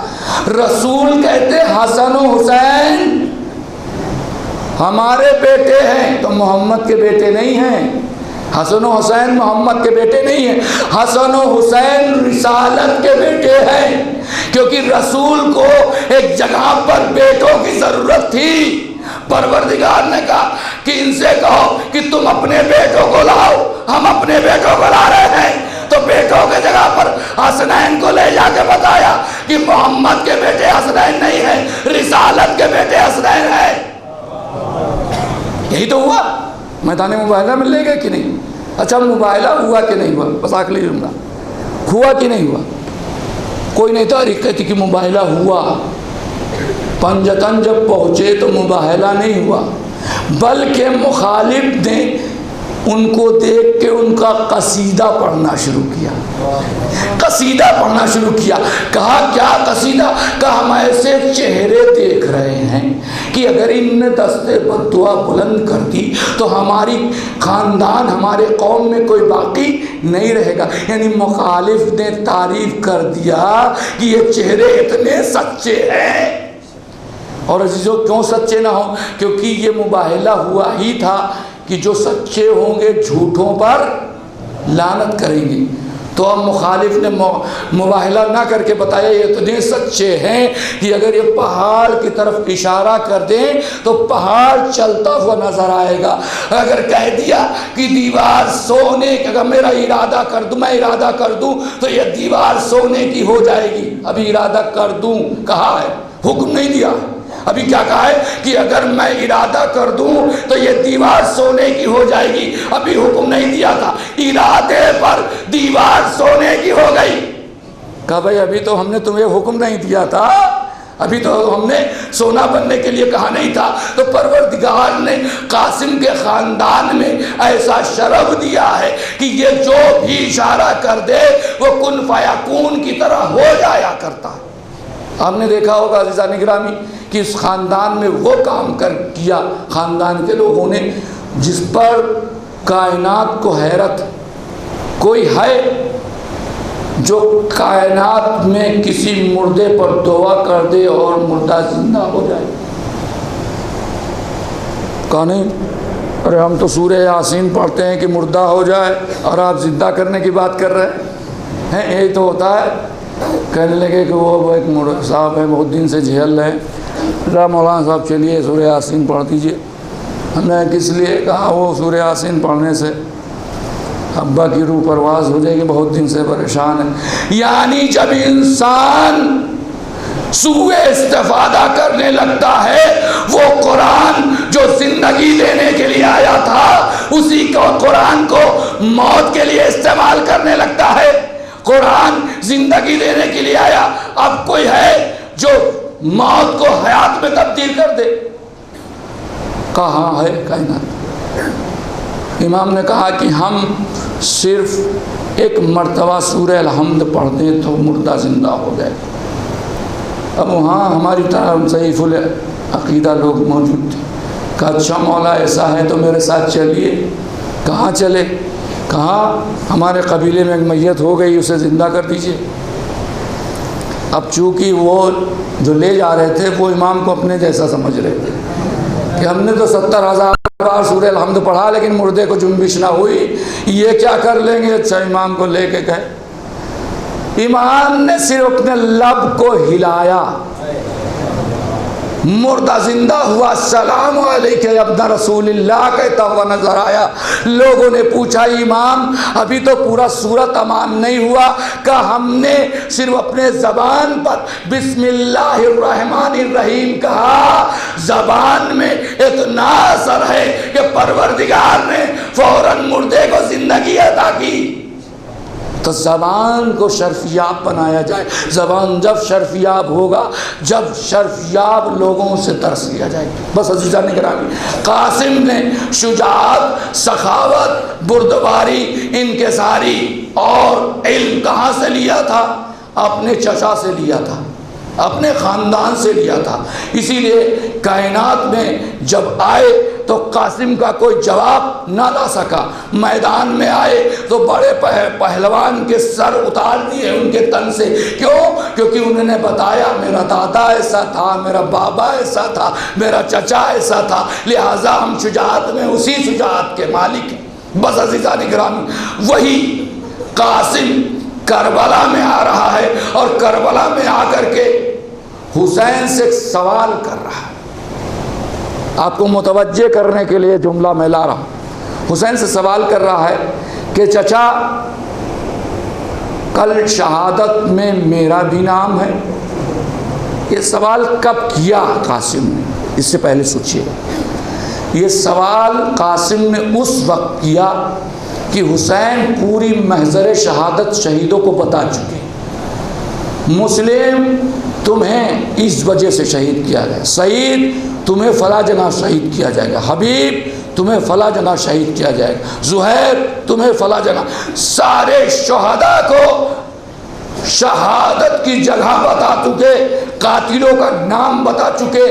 رسول کہتے حسن و حسین ہمارے بیٹے ہیں، تو محمد کے بیٹے نہیں ہیں. حسن و حسین محمد کے بیٹے نہیں ہیں. حسن و حسین رسالت کے بیٹے ہیں، کیونکہ رسول کو ایک جگہ پر بیٹوں کی ضرورت تھی. پروردگار نے کہا کہ ان سے کہو کہ تم اپنے بیٹوں کو لاؤ. ہم اپنے بیٹوں کو لا رہے ہیں. تو بیٹوں کے جگہ پر حسنین کو لے جا کے بتایا کہ محمد کے بیٹے حسنین نہیں ہیں، رسالت کے بیٹے حسنین ہیں. یہی تو ہوا. میدان مباہلہ میں لے گئے کہ نہیں؟ اچھا مباہلہ ہوا کہ نہیں ہوا؟ بس آخری جملہ، ہوا کہ نہیں ہوا؟ کوئی نہیں تاریخ کہتی کہ مباہلہ ہوا. پنجتن جب پہنچے تو مباہلہ نہیں ہوا، بلکہ مخالف نے ان کو دیکھ کے ان کا قصیدہ پڑھنا شروع کیا. قصیدہ پڑھنا شروع کیا. کہا کیا قصیدہ؟ کہا ہم ایسے چہرے دیکھ رہے ہیں کہ اگر ان نے دستے بددعا بلند کر دی تو ہماری خاندان، ہمارے قوم میں کوئی باقی نہیں رہے گا. یعنی مخالف نے تعریف کر دیا کہ یہ چہرے اتنے سچے ہیں. اور عزیزو کیوں سچے نہ ہوں؟ کیونکہ یہ مباہلہ ہوا ہی تھا کہ جو سچے ہوں گے جھوٹوں پر لعنت کریں گے. تو اب مخالف نے مباہلہ نہ کر کے بتایا یہ اتنے سچے ہیں کہ اگر یہ پہاڑ کی طرف اشارہ کر دیں تو پہاڑ چلتا ہوا نظر آئے گا. اگر کہہ دیا کہ دیوار سونے کا، اگر میرا ارادہ کر دوں، میں ارادہ کر دوں تو یہ دیوار سونے کی ہو جائے گی. ابھی ارادہ کر دوں کہا ہے، حکم نہیں دیا ہے. ابھی کیا کہا ہے کہ اگر میں ارادہ کر دوں تو یہ دیوار سونے کی ہو جائے گی. ابھی حکم نہیں دیا تھا، ارادے پر دیوار سونے کی ہو گئی. کہا بھائی ابھی تو ہم نے تمہیں حکم نہیں دیا تھا، ابھی تو ہم نے سونا بننے کے لیے کہا نہیں تھا. تو پروردگار نے قاسم کے خاندان میں ایسا شرف دیا ہے کہ یہ جو بھی اشارہ کر دے وہ کن فیکون کی طرح ہو جایا کرتا ہے. ہم نے دیکھا ہوگا عزیزان گرامی کہ اس خاندان میں وہ کام کیا خاندان کے لوگوں نے جس پر کائنات کو حیرت. کوئی ہے جو کائنات میں کسی مردے پر دعا کر دے اور مردہ زندہ ہو جائے؟ کہا نہیں. ارے ہم تو سورہ یاسین پڑھتے ہیں کہ مردہ ہو جائے اور آپ زندہ کرنے کی بات کر رہے ہیں. یہی تو ہوتا ہے. کہنے لگے کہ وہ ایک صاحب ہے بہت دن سے جھیل رہے ہیں، مولانا صاحب چلیے سورہ یاسین پڑھ دیجئے. ہم نے کس لیے کہا وہ سورہ یاسین پڑھنے سے ابا کی روح پرواز ہو جائے گی، بہت دن سے پریشان ہے. یعنی جب انسان سوء استفادہ کرنے لگتا ہے، وہ قرآن جو زندگی دینے کے لیے آیا تھا اسی کو قرآن کو موت کے لیے استعمال کرنے لگتا ہے. قرآن زندگی دینے کے لیے آیا، اب کوئی ہے جو موت کو حیات میں تبدیل کر دے؟ کہاں ہے کائنات. امام نے کہا کہ ہم صرف ایک مرتبہ سورہ الحمد پڑھ دیں تو مردہ زندہ ہو جائے. اب وہاں ہماری طرح ضعیف العقیدہ لوگ موجود تھے. کہا اچھا مولا ایسا ہے تو میرے ساتھ چلیے. کہاں چلے؟ کہا ہمارے قبیلے میں ایک میت ہو گئی، اسے زندہ کر دیجئے. اب چونکہ وہ جو لے جا رہے تھے وہ امام کو اپنے جیسا سمجھ رہے تھے کہ ہم نے تو 70,000 بار سورہ الحمد پڑھا لیکن مردے کو جنبش نہ ہوئی، یہ کیا کر لیں گے. اچھا امام کو لے کے گئے. امام نے صرف اپنے لب کو ہلایا، مردہ زندہ ہوا. السلام علیکم یا ابن رسول اللہ کہتا ہوا نظر آیا. لوگوں نے پوچھا امام ابھی تو پورا سورہ تمام نہیں ہوا. کہ ہم نے صرف اپنے زبان پر بسم اللہ الرحمن الرحیم کہا. زبان میں اتنا اثر ہے کہ پروردگار نے فوراً مردے کو زندگی عطا کی. تو زبان کو شرفیاب بنایا جائے. زبان جب شرفیاب ہوگا جب شرفیاب لوگوں سے ترس لیا جائے. بس عزیزان گرامی، قاسم نے شجاعت، سخاوت، بردباری، انکساری اور علم کہاں سے لیا تھا؟ اپنے چچا سے لیا تھا، اپنے خاندان سے لیا تھا. اسی لیے کائنات میں جب آئے تو قاسم کا کوئی جواب نہ لا سکا. میدان میں آئے تو بڑے پہلوان کے سر اتار دیے ان کے تن سے. کیوں؟ کیونکہ انہوں نے بتایا میرا دادا ایسا تھا، میرا بابا ایسا تھا، میرا چچا ایسا تھا، لہٰذا ہم شجاعت میں اسی شجاعت کے مالک ہیں. بس عزیزان گرامی، وہی قاسم کربلا میں آ رہا ہے اور کربلا میں آ کر کے حسین سے سوال کر رہا ہے. آپ کو متوجہ کرنے کے لیے جملہ میں لا رہا ہوں. حسین سے سوال کر رہا ہے کہ چچا کل شہادت میں میرا بھی نام ہے. یہ سوال کب کیا قاسم نے؟ اس سے پہلے سوچئے. یہ سوال قاسم نے اس وقت کیا کہ حسین پوری محضر شہادت شہیدوں کو بتا چکے. مسلم تمہیں اس وجہ سے شہید کیا گیا، سعید تمہیں فلاں جگہ شہید کیا جائے گا، حبیب تمہیں فلاں جگہ شہید کیا جائے گا، زہیر تمہیں فلاں جگہ. سارے شہداء کو شہادت کی جگہ بتا چکے، قاتلوں کا نام بتا چکے،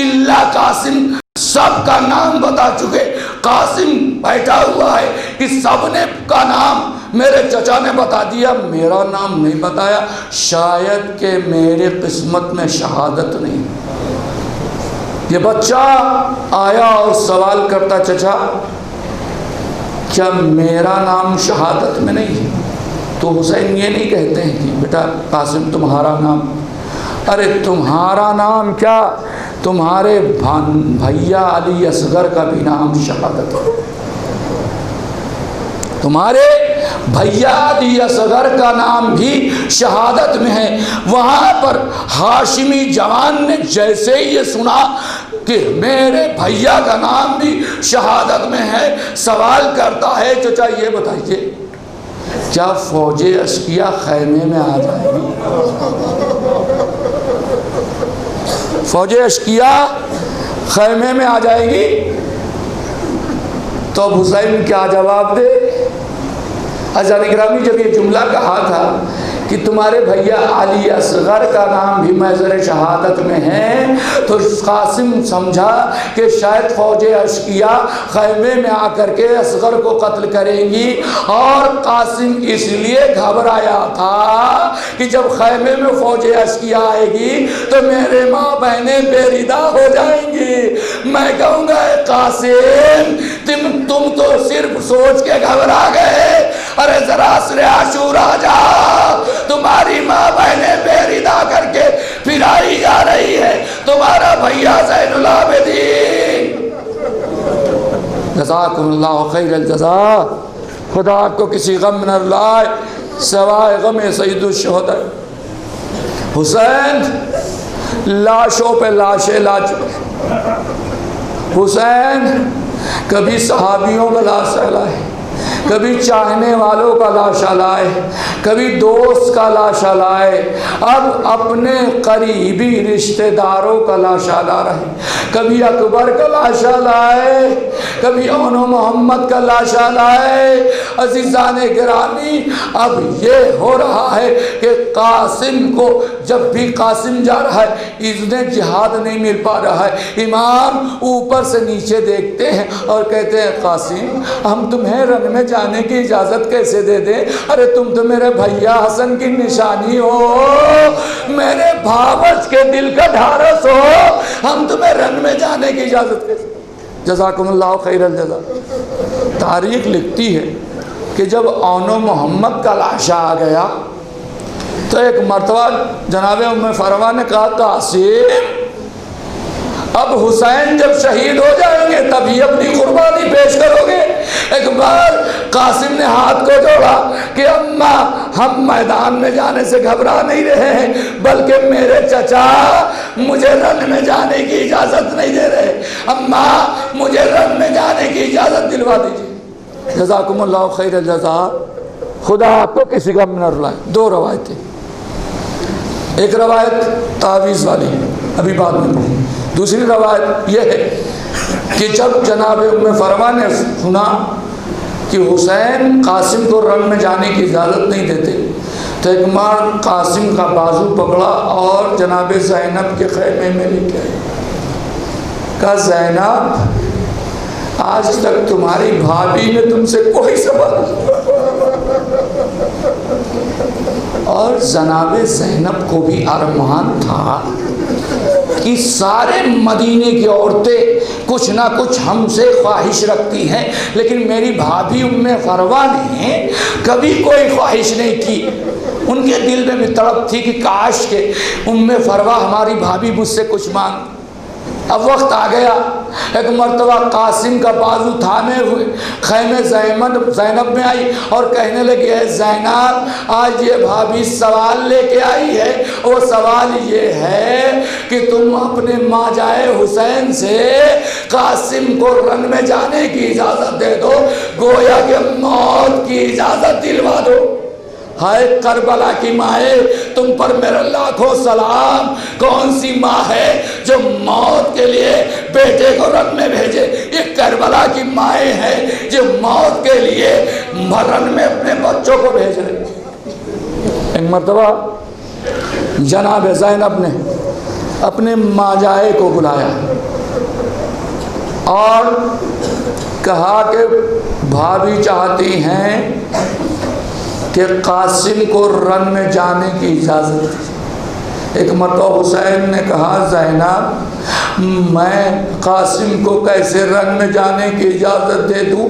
الا قاسم سب کا نام بتا چکے. قاسم بیٹھا ہوا ہے کہ سب نے کا نام میرے چچا نے بتا دیا، میرا نام نہیں بتایا. شاید کہ میرے قسمت میں شہادت نہیں. یہ بچہ آیا اور سوال کرتا چچا کیا میرا نام شہادت میں نہیں ہے؟ تو حسین یہ نہیں کہتے ہیں کہ بیٹا قاسم تمہارا نام، ارے تمہارا نام کیا، تمہارے بھیا علی اصغر کا بھی نام شہادت ہے، تمہارے بھیا علی اصغر کا نام بھی شہادت میں ہے۔ وہاں پر ہاشمی جوان نے جیسے ہی یہ سنا کہ میرے بھیا کا نام بھی شہادت میں ہے، سوال کرتا ہے چچا یہ بتائیے کیا فوج اشقیاء خیمے میں آ جائے گی؟ فوج اشقیاء خیمے میں آ جائے گی؟ تو اب حسین کیا جواب دے؟ عزیزان گرامی جب یہ جملہ کہا تھا کہ تمہارے بھیا علی اصغر کا نام بھی محضر شہادت میں ہے، تو قاسم سمجھا کہ شاید فوج اشقیاء خیمے میں آ کر کے اصغر کو قتل کریں گی، اور قاسم اس لیے گھبرایا تھا کہ جب خیمے میں فوج اشقیاء آئے گی تو میرے ماں بہنیں بے ردا ہو جائیں گی۔ میں کہوں گا اے قاسم تم تو صرف سوچ کے گھبرا گئے، ارے ذرا عصر عاشورا جا، تمہاری ماں بہنیں بے ردا کر کے پھرائی جا رہی ہے، تمہارا بھیا زین العابدین۔ جزاکم اللہ خیر الجزا، خدا آپ کو کسی غم نہ لائے سوائے غم سید الشہداء۔ حسین لاشوں پہ لاشیں لا چکے، حسین کبھی صحابیوں کا لاشا لائے، کبھی چاہنے والوں کا لاشا لائے، کبھی دوست کا لاشا لائے، اب اپنے قریبی رشتہ داروں کا لاشا لا رہے، کبھی اکبر کا لاشا لائے، کبھی اون و محمد کا لاشا لائے۔ عزیزان گرامی اب یہ ہو رہا ہے کہ قاسم کو جب بھی قاسم جا رہا ہے اذن جہاد نہیں مل پا رہا ہے، امام اوپر سے نیچے دیکھتے ہیں اور کہتے ہیں قاسم ہم تمہیں رن میں جانے کی اجازت کیسے دے دیں؟ ارے تم تو میرے بھیا حسن کی نشانی ہو، میرے بھاوج کے دل کا ڈھارس ہو، ہم تمہیں رن میں جانے کی اجازت کیسے؟ جزاکم اللہ خیر الجزا۔ تاریخ لکھتی ہے کہ جب اون و محمد کا لاشا آ گیا تو ایک مرتبہ جناب ام فروا نے کہا قاسم اب حسین جب شہید ہو جائیں گے تبھی اپنی قربانی پیش کرو گے؟ ایک بار قاسم نے ہاتھ کو جوڑا کہ اماں ہم میدان میں جانے سے گھبرا نہیں رہے ہیں، بلکہ میرے چچا مجھے رن میں جانے کی اجازت نہیں دے رہے، اماں مجھے رن میں جانے کی اجازت دلوا دیجیے۔ جزاکم اللہ خیر الجزا، خدا آپ کو کسی کا نہ رلائے۔ دو روایتیں، ایک روایت تعویذ والی ابھی بعد میں پڑھوں، دوسری روایت یہ ہے کہ جب جناب ام فرما نے سنا کہ حسین قاسم کو رن میں جانے کی اجازت نہیں دیتے تو ایک بار قاسم کا بازو پکڑا اور جناب زینب کے خیمے میں لے کے کہا زینب آج تک تمہاری بھابھی نے تم سے کوئی سوال نہیں، اور جناب زینب کو بھی ارمان تھا کہ سارے مدینے کی عورتیں کچھ نہ کچھ ہم سے خواہش رکھتی ہیں، لیکن میری بھابھی ام فروا نے کبھی کوئی خواہش نہیں کی۔ ان کے دل میں بھی تڑپ تھی کہ کاش کہ ام فروا ہماری بھابھی مجھ سے کچھ مانگ۔ اب وقت آ گیا، ایک مرتبہ قاسم کا بازو تھامے ہوئے خیمے زینب میں آئی اور کہنے لگی ہے زینب آج یہ بھابھی سوال لے کے آئی ہے، وہ سوال یہ ہے کہ تم اپنے ماں جائے حسین سے قاسم کو رن میں جانے کی اجازت دے دو، گویا کہ موت کی اجازت دلوا دو۔ ہائے کربلا کی مائیں تم پر میرا لاکھوں سلام، کون سی ماں ہے جو موت کے لیے بیٹے کو رن میں بھیجے؟ یہ کربلا کی مائیں ہیں جو موت کے لیے رن میں اپنے بچوں کو بھیج رہے۔ ایک مرتبہ جناب زینب نے اپنے ماجائے کو بلایا اور کہا کہ بھابھی چاہتی ہیں کہ قاسم کو رن میں جانے کی اجازت۔ ایک مرتبہ حسین نے کہا زینب میں قاسم کو کیسے رنگ میں جانے کی اجازت دے دوں؟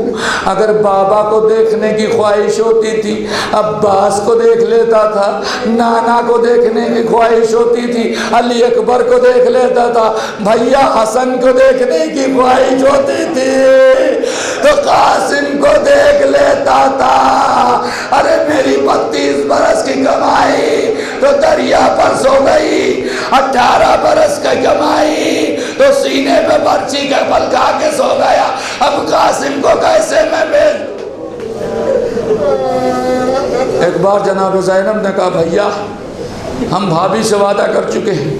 اگر بابا کو دیکھنے کی خواہش ہوتی تھی عباس کو دیکھ لیتا تھا، نانا کو دیکھنے کی خواہش ہوتی تھی علی اکبر کو دیکھ لیتا تھا، بھیا حسن کو دیکھنے کی خواہش ہوتی تھی تو قاسم کو دیکھ لیتا تھا۔ ارے میری 32 برس کی کمائی تو دریا پر سو گئی، 18 برس کی کمائی تو سینے پہ برچی کا پل کھا کے سو گیا، اب قاسم کو کیسے میں بھیج؟ ایک بار جناب زینب نے کہا بھیا ہم بھابھی سے وعدہ کر چکے ہیں،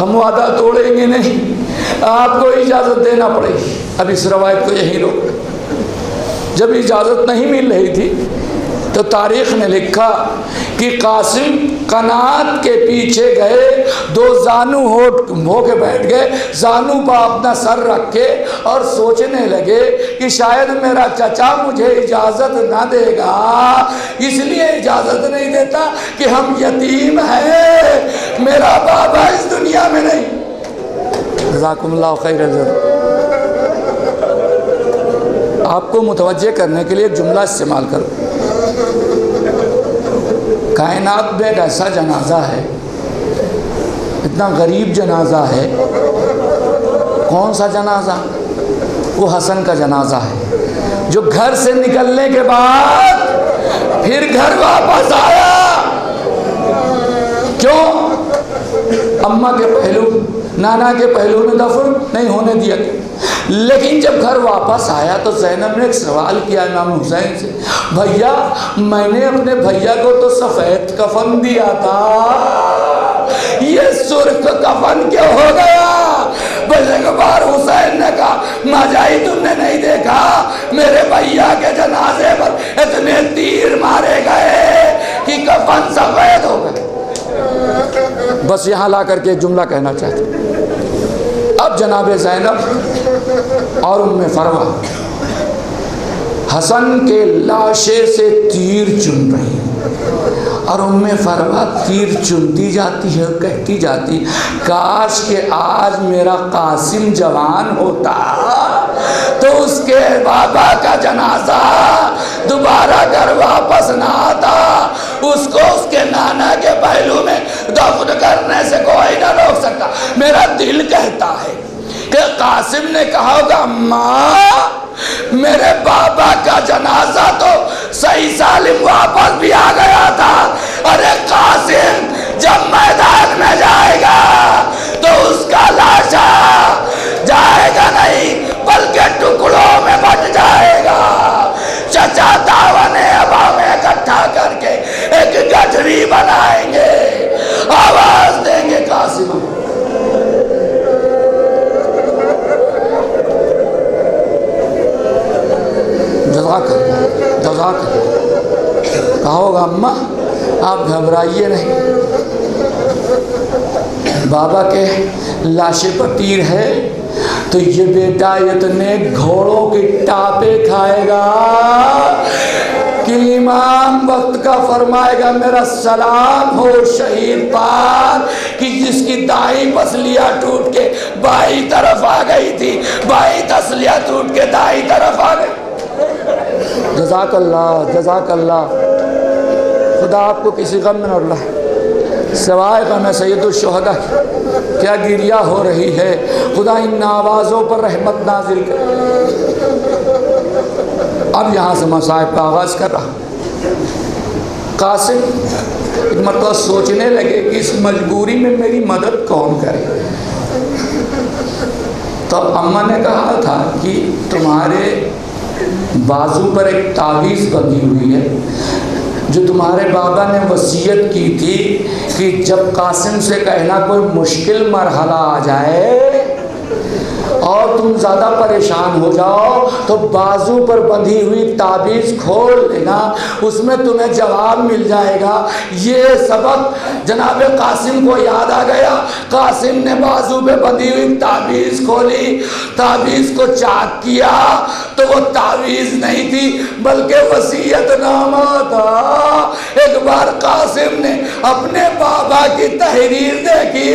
ہم وعدہ توڑیں گے نہیں، آپ کو اجازت دینا پڑے گی۔ اب اس روایت کو یہی روک۔ جب اجازت نہیں مل رہی تھی تو تاریخ نے لکھا کہ قاسم قنات کے پیچھے گئے، 2 زانو ہو کے بیٹھ گئے، زانو پہ اپنا سر رکھ کے اور سوچنے لگے کہ شاید میرا چچا مجھے اجازت نہ دے گا، اس لیے اجازت نہیں دیتا کہ ہم یتیم ہیں، میرا بابا اس دنیا میں نہیں۔ جزاکم اللہ خیر الجزا۔ آپ کو متوجہ کرنے کے لیے ایک جملہ استعمال کروں۔ کائنات میں ایک ایسا جنازہ ہے، اتنا غریب جنازہ ہے۔ کون سا جنازہ؟ وہ حسن کا جنازہ ہے جو گھر سے نکلنے کے بعد پھر گھر واپس آیا۔ کیوں؟ اماں کے پہلو، نانا کے پہلو میں دفن نہیں ہونے دیا گیا، لیکن جب گھر واپس آیا تو زینب نے ایک سوال کیا امام حسین سے، بھیا میں نے اپنے بھیا کو تو سفید کفن دیا تھا، یہ سرخ کفن کیوں ہو گیا؟ بس ایک بار حسین نے کہا ماجائی تم نے نہیں دیکھا میرے بھیا کے جنازے پر اتنے تیر مارے گئے کہ کفن سفید ہو گئے۔ بس یہاں لا کر کے ایک جملہ کہنا چاہتا ہوں۔ اب جناب زینب اور ام فروہ حسن کے لاشے سے تیر چن رہی ہیں اور ام فروہ تیر چنتی جاتی ہے اور کہتی جاتی کاش کہ آج میرا قاسم جوان ہوتا تو اس کے بابا کا جنازہ دوبارہ گھر واپس نہ آتا، اس کو اس کے نانا کے پہلو میں دفن کرنے سے کوئی نہ روک سکتا۔ میرا دل کہتا ہے کہ قاسم نے کہا ہوگا ماں میرے بابا کا جنازہ تو صحیح سالم واپس بھی آ گیا تھا، ارے قاسم جب میدان میں جائے گا تو اس کا لاشا جائے گا نہیں بلکہ ٹکڑوں میں بٹ جائے گا۔ چچا داون ابا میں اکٹھا کر کے ایک گٹھری بنائیں گے، آواز دیں گے قاسم۔ جزاک کہا ہوگا اماں آپ گھبرائیے نہیں، بابا کے لاشے پر تیر ہے تو یہ بیٹا اتنے گھوڑوں کی ٹاپے کھائے گا کہ امام وقت کا فرمائے گا میرا سلام ہو شہید پار کہ جس کی دائیں پسلیاں ٹوٹ کے بائیں طرف آ گئی تھی، بائیں تسلیاں ٹوٹ کے دائیں طرف آ گئی۔ جزاک اللہ، جزاک اللہ، خدا آپ کو کسی غم میں نہ ڈالے، سوائے غم سید الشہداء کیا گریہ ہو رہی ہے، خدا ان آوازوں پر رحمت نازل کرے۔ اب یہاں سے مصائب کا آغاز کر رہا۔ قاسم ایک مرتبہ سوچنے لگے کہ اس مجبوری میں میری مدد کون کرے، تو اماں نے کہا تھا کہ تمہارے بازو پر ایک تعویذ بندھی ہوئی ہے جو تمہارے بابا نے وصیت کی تھی کہ جب قاسم سے کہنا کوئی مشکل مرحلہ آ جائے اور تم زیادہ پریشان ہو جاؤ تو بازو پر بندھی ہوئی تعویذ کھول لینا، اس میں تمہیں جواب مل جائے گا۔ یہ سبق جناب قاسم کو یاد آ گیا، قاسم نے بازو پہ بندھی ہوئی تعویذ کھولی، تعویذ کو چاک کیا تو وہ تعویذ نہیں تھی بلکہ وصیت نامہ تھا۔ ایک بار قاسم نے اپنے بابا کی تحریر دیکھی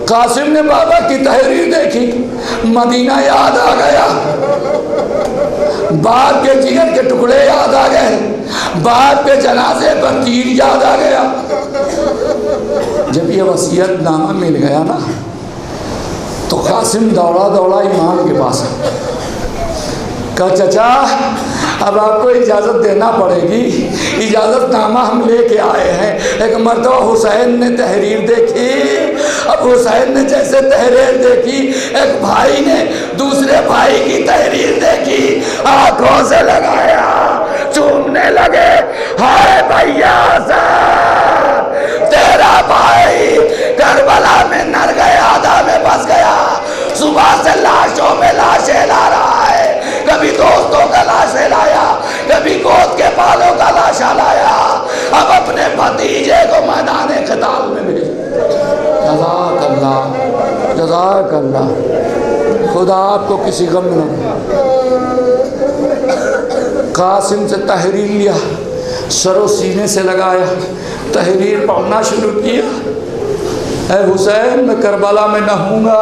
قاسم نے بابا کی تحریر دیکھی، مدینہ یاد آ گیا، باپ کے جگر کے ٹکڑے یاد آ گئے، باپ کے جنازے پر تیر یاد آ گیا۔ جب یہ وصیت نامہ مل گیا نا تو قاسم دوڑا دوڑا امام کے پاس، کہا چچا اب آپ کو اجازت دینا پڑے گی، اجازت نامہ ہم لے کے آئے ہیں۔ ایک مرتبہ حسین نے تحریر دیکھی، اب حسین نے جیسے تحریر دیکھی، ایک بھائی نے دوسرے بھائی کی تحریر دیکھی، آنکھوں سے لگایا، چومنے لگے، ہائے بھیا حسن، تیرا بھائی کربلا میں نر گیا، آدھا میں پھنس گیا، صبح سے لاشوں میں لاشیں لا رہا ہے، کبھی دوستوں کا لاشیں لایا، کبھی گود کے بالوں کا لاشا لایا، اب اپنے بھتیجے کو میدان قتال میں بھیج۔ جزاک اللہ، جزاک اللہ، خدا آپ کو کسی غم نہ دے۔ قاسم سے تحریر لیا، سر و سینے سے لگایا، تحریر پڑھنا شروع کیا۔ اے حسین میں کربلا میں نہ ہوں گا،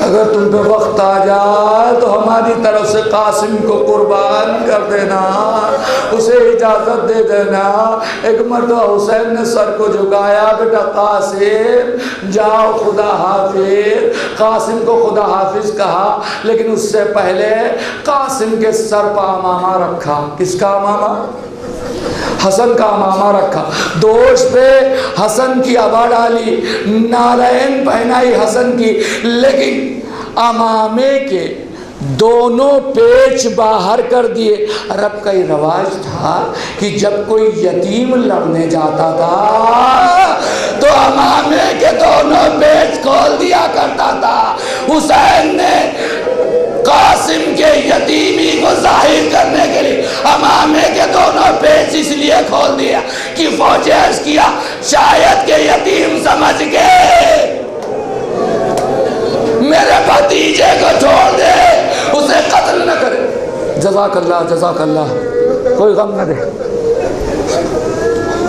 اگر تم پہ وقت آ جائے تو ہماری طرف سے قاسم کو قربان کر دینا، اسے اجازت دے دینا۔ ایک مرتبہ حسین نے سر کو جھکایا، بیٹا قاسم جاؤ خدا حافظ، قاسم کو خدا حافظ کہا، لیکن اس سے پہلے قاسم کے سر پہ امامہ رکھا۔ کس کا امامہ؟ حسن کا امامہ رکھا، دوش پہ حسن کی عبا ڈالی، نالین پہنائی حسن کی، لیکن امامے کے دونوں پیچ باہر کر دیے۔ عرب کا یہ رواج تھا کہ جب کوئی یتیم لڑنے جاتا تھا تو امامے کے دونوں پیچ کھول دیا کرتا تھا۔ حسین نے قاسم کے یتیمی کو ظاہر کرنے کے لیے امامے کے دونوں پیچ اس لیے کھول دیا کہ فوجی عرض کیا شاید کہ یتیم سمجھ کے میرے بھتیجے کو چھوڑ دے، اسے قتل نہ کرے۔ جزاک اللہ، جزاک اللہ، کوئی غم نہ دے۔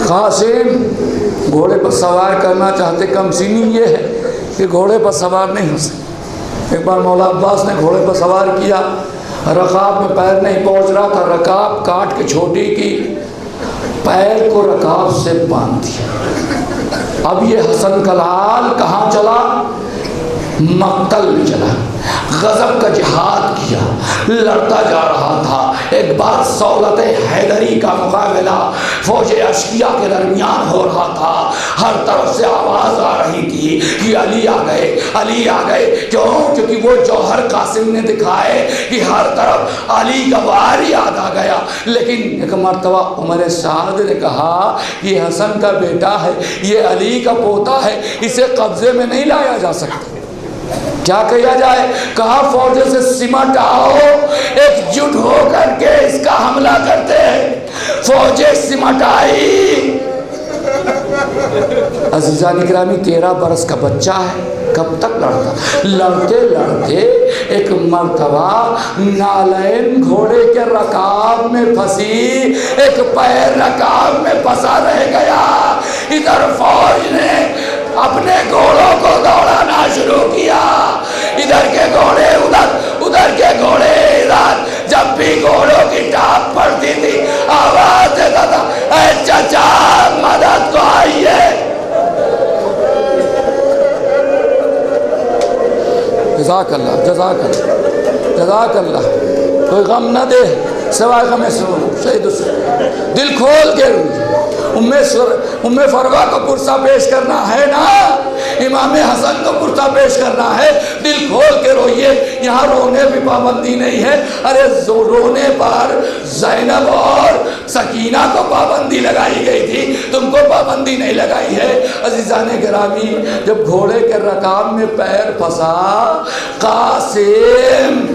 قاسم گھوڑے پر سوار کرنا چاہتے، کم سینی یہ ہے کہ گھوڑے پر سوار نہیں ہو سکتے۔ ایک بار مولا عباس نے گھوڑے پر سوار کیا، رکاب میں پیر نہیں پہنچ رہا تھا، رکاب کاٹ کے چھوٹی کی، پیر کو رکاب سے باندھ دیا۔ اب یہ حسن کا لال کہاں چلا؟ مقتل میں چلا، غضب کا جہاد کیا، لڑتا جا رہا تھا۔ ایک بار سولت حیدری کا مقابلہ فوج اشقیہ کے درمیان ہو رہا تھا، ہر طرف سے آواز آ رہی تھی کہ علی آ گئے، علی آ گئے۔ کیوں؟ کیونکہ وہ جوہر قاسم نے دکھائے کہ ہر طرف علی کا وار یاد آ گیا۔ لیکن ایک مرتبہ عمر سعد نے کہا یہ حسن کا بیٹا ہے، یہ علی کا پوتا ہے، اسے قبضے میں نہیں لایا جا سکتا، کیا کیا جائے؟ کہا فوجوں سے سمٹ آؤ، ایک جٹ ہو کر کے اس کا حملہ کرتے ہیں۔ فوجیں سمٹ آئی۔ عزیزان اکرامی 13 برس کا بچہ ہے، کب تک لڑتا؟ لڑتے لڑتے ایک مرتبہ نالین گھوڑے کے رکاب میں پھنسی، ایک پیر رکاب میں پھنسا رہ گیا۔ ادھر فوج نے اپنے گھوڑوں کو دوڑانا شروع کیا، ادھر کے گھوڑے ادھر، ادھر کے گھوڑے ادھر۔ جب بھی گھوڑوں کی ٹاپ پڑتی تھی آواز دیتا تھا اے چچا مدد کو آئیے۔ جزاک اللہ، جزاک اللہ، جزاک اللہ، کوئی غم نہ دے سوائے غم شہید حسین۔ دل کھول کے ام فروہ کو پرسہ پیش کرنا ہے نا، امام حسن کو پرسہ پیش کرنا ہے، دل کھول کے روئیے۔ یہاں رونے بھی پابندی نہیں ہے، ارے رونے پر زینب اور سکینہ کو پابندی لگائی گئی تھی، تم کو پابندی نہیں لگائی ہے۔ عزیزان گرامی جب گھوڑے کے رکاب میں پیر پھنسا، قاسم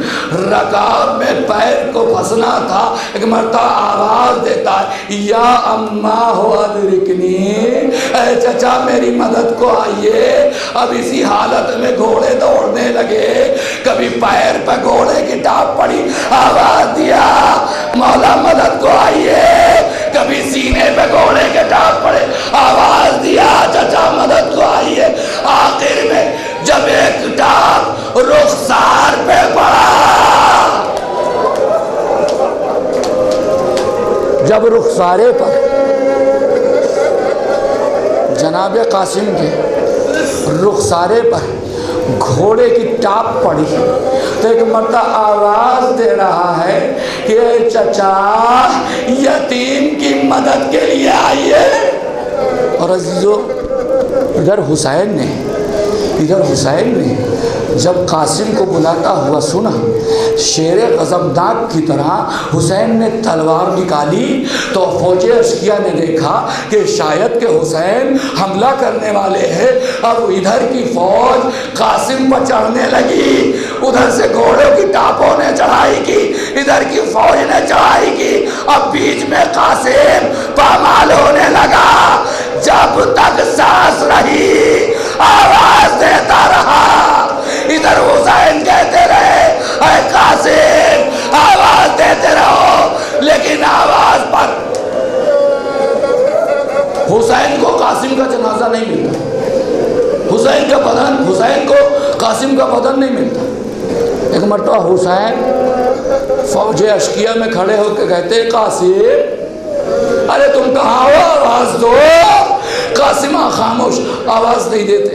رکاب میں پیر کو پھنسنا تھا، ایک مرتبہ آواز دیتا ہے یا اماں ہو ادرکنی، اے چچا میری مدد کو آئیے۔ اب اسی حالت میں گھوڑے دوڑنے لگے، کبھی پیر پہ گھوڑے کی ٹاپ پڑی، آواز دیا مولا مدد کو آئیے، کبھی سینے پہ گھوڑے کے ٹاپ پڑے، آواز دیا چچا مدد کو آئیے۔ آخر میں رخسارے پر جناب قاسم کے رخسارے پر گھوڑے کی ٹاپ پڑی تو ایک مرتبہ آواز دے رہا ہے کہ اے چچا یتیم کی مدد کے لیے آئیے. اور عزیزو ادھر حسین نے جب قاسم کو بلاتا ہوا سنا، شیر غضبناک کی طرح حسین نے تلوار نکالی تو فوج اشکیا نے دیکھا کہ شاید کہ حسین حملہ کرنے والے ہیں. اب ادھر کی فوج قاسم پر چڑھنے لگی، ادھر سے گھوڑوں کی ٹاپوں نے چڑھائی کی، ادھر کی فوج نے چڑھائی کی. اب بیچ میں قاسم پامال ہونے لگا. جب تک سانس رہی آواز دیتا رہا. ادھر حسین کہتے رہے اے قاسم آواز دیتے رہو، لیکن آواز پر حسین کو قاسم کا جنازہ نہیں ملتا، حسین کو قاسم کا بدن نہیں ملتا. ایک مرتبہ حسین فوج اشکیا میں کھڑے ہو کے کہتے قاسم ارے تم کہاں ہو، آواز دو. قاسم خاموش، آواز نہیں دیتے.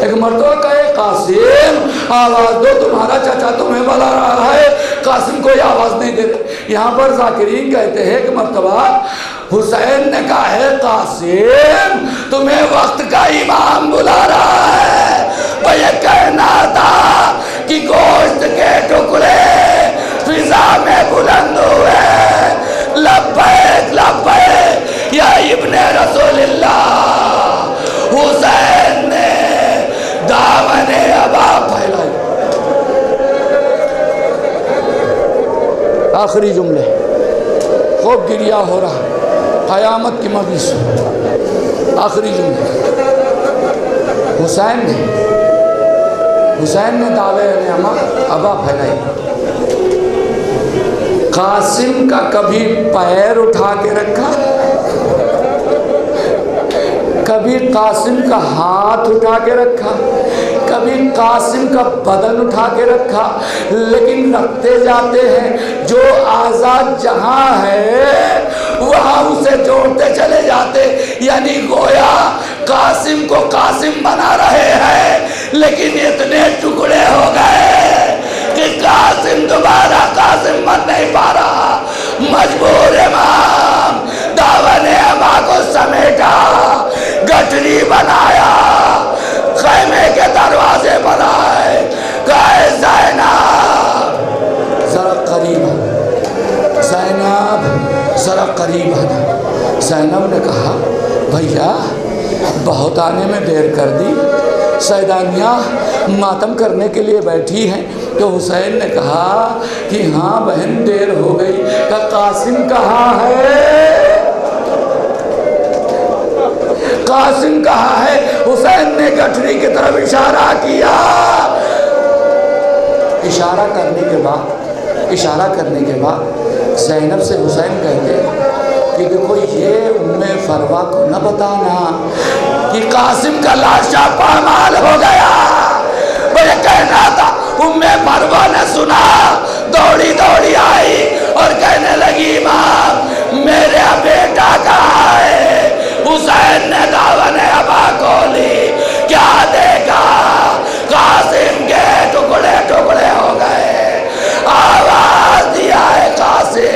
ایک مرتبہ کہے قاسم آواز دو، تمہارا چچا تمہیں بلا رہا ہے. قاسم کوئی آواز نہیں دے رہے. یہاں پر ذاکرین کہتے ہیں کہ مرتبہ حسین نے کہا ہے قاسم تمہیں وقت کا امام بلا رہا ہے. وہ یہ کہنا تھا کہ گوشت کے ٹکڑے فضا میں بلند ہوئے. لبیک لبیک یا ابن رسول اللہ. حسین نے دامن ابا پھیلائی. آخری جملے، خوب گریا ہو رہا، قیامت کی مجلس. آخری جملے، حسین نے دعوے نعمت ابا پھیلائی. قاسم کا کبھی پیر اٹھا کے رکھا، کبھی قاسم کا ہاتھ اٹھا کے رکھا، کبھی قاسم کا بدن اٹھا کے رکھا، لیکن رکھتے جاتے ہیں. جو آزاد جہاں ہے وہاں اسے جوڑتے چلے جاتے. یعنی گویا قاسم کو قاسم بنا رہے ہیں، لیکن اتنے ٹکڑے ہو گئے کہ قاسم دوبارہ قاسم بن نہیں پا رہا. مجبور امام داون اما کو سمیٹا، گٹری بنایا، خیمے کے دروازے بنائے. کہے زینب ذرا قریب آنا، زینب ذرا قریب آنا. زینب نے کہا بھیا بہت آنے میں دیر کر دی، سیدانیہ ماتم کرنے کے لیے بیٹھی ہیں. تو حسین نے کہا کہ ہاں بہن دیر ہو گئی. کہ قاسم کہاں ہے، قاسم کہاں ہے. حسین نے گٹھری کی طرف اشارہ کیا. اشارہ کرنے کے بعد زینب سے حسین کہتے کہ دیکھو یہ ام فروا کو نہ بتانا کہ قاسم کا لاشا پامال ہو گیا. مجھے کہنا تھا. ام فروا نے سنا، دوڑی دوڑی آئی اور کہنے لگی امام میرا بیٹا کہاں ہے. حسین نے داون ابا کو لی. کیا دیکھا، قاسم کے ٹکڑے ٹکڑے ہو گئے. آواز دیا ہے قاسم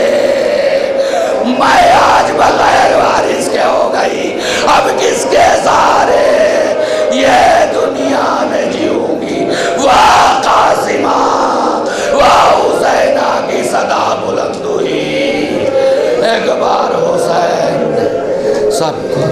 میں آج بغیر وارث کے ہو گئی، اب کس کے سہارے یہ دنیا میں جیوں گی. واہ قاسمہ واہ حسینہ کی صدا بلند ہوئی. ایک بار حسین سب کو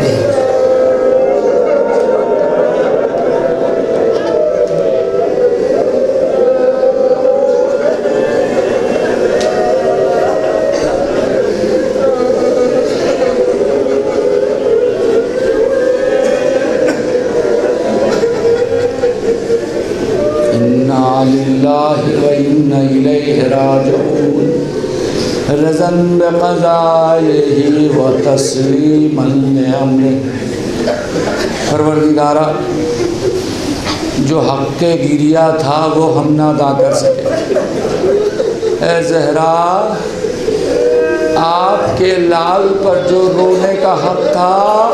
رضن بقضائه وتسلیما لامره. پروردگارا جو حق گریہ تھا وہ ہم نہ ادا کر سکے. اے زہرا آپ کے لال پر جو رونے کا حق تھا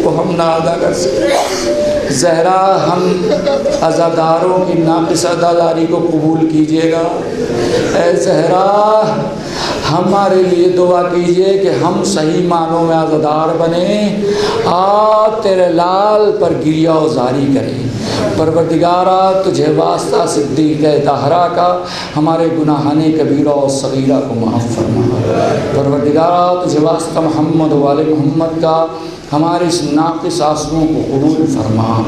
وہ ہم نہ ادا کر سکے۔ زہرا ہم عزاداروں کی ناقص عزاداری کو قبول کیجیے گا۔ اے زہرا ہمارے لیے دعا کیجیے کہ ہم صحیح معنوں میں عزادار بنیں، آپ تیرے لال پر گریہ وزاری کریں۔ پروردگارا تجھے واسطہ صدیق دہرا کا ہمارے گناہان کبیرہ و صغیرہ کو معاف فرما۔ پروردگارا تجھے واسطہ محمد و آل محمد کا ہمارے اس ناقص آنسوؤں کو قبول فرما۔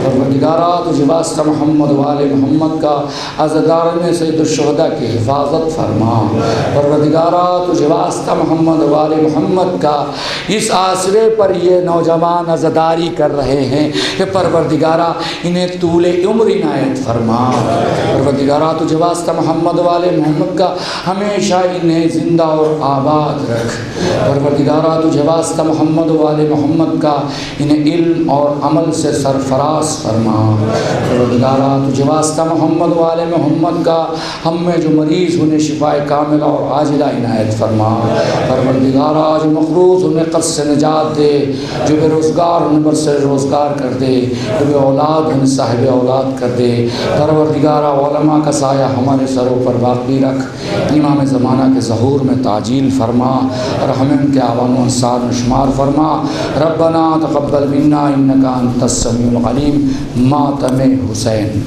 پروردگارا تجھے واسطہ محمد و آل محمد کا عزادار میں سید الشہداء کی حفاظت فرما۔ پروردگارا تجھے واسطہ محمد و آل محمد کا اس آسرے پر یہ نوجوان عزاداری کر رہے ہیں کہ پروردگارا انہیں طول عمر عنایت فرما۔ پروردگارا تجھے واسطہ محمد و آل محمد کا ہمیشہ انہیں زندہ اور آباد رکھ۔ پروردگارا تجھے واسطہ محمد و آل محمد کا انہیں علم اور عمل سے سرفراز فرما۔ پروردگارا تجھے واسطہ محمد و آل محمد کا ہم میں جو مریض انہیں شفائے کاملہ اور عاجلہ عنایت فرما۔ پروردگارا جو مقروض انہیں قرض سے نجات دے، جو بے روزگار انہیں برسر روزگار کر دے، جو بے اولاد انہیں صاحب اولاد کر دے۔ پروردگارا علماء کا سایہ ہمارے سروں پر باقی رکھ، امام زمانہ کے ظہور میں تعجیل فرما اور ہمیں ان کے اعوان و انصار میں شمار فرما۔ ربنا تقبل منا انک انت السمیع العلیم۔ ماتم حسین۔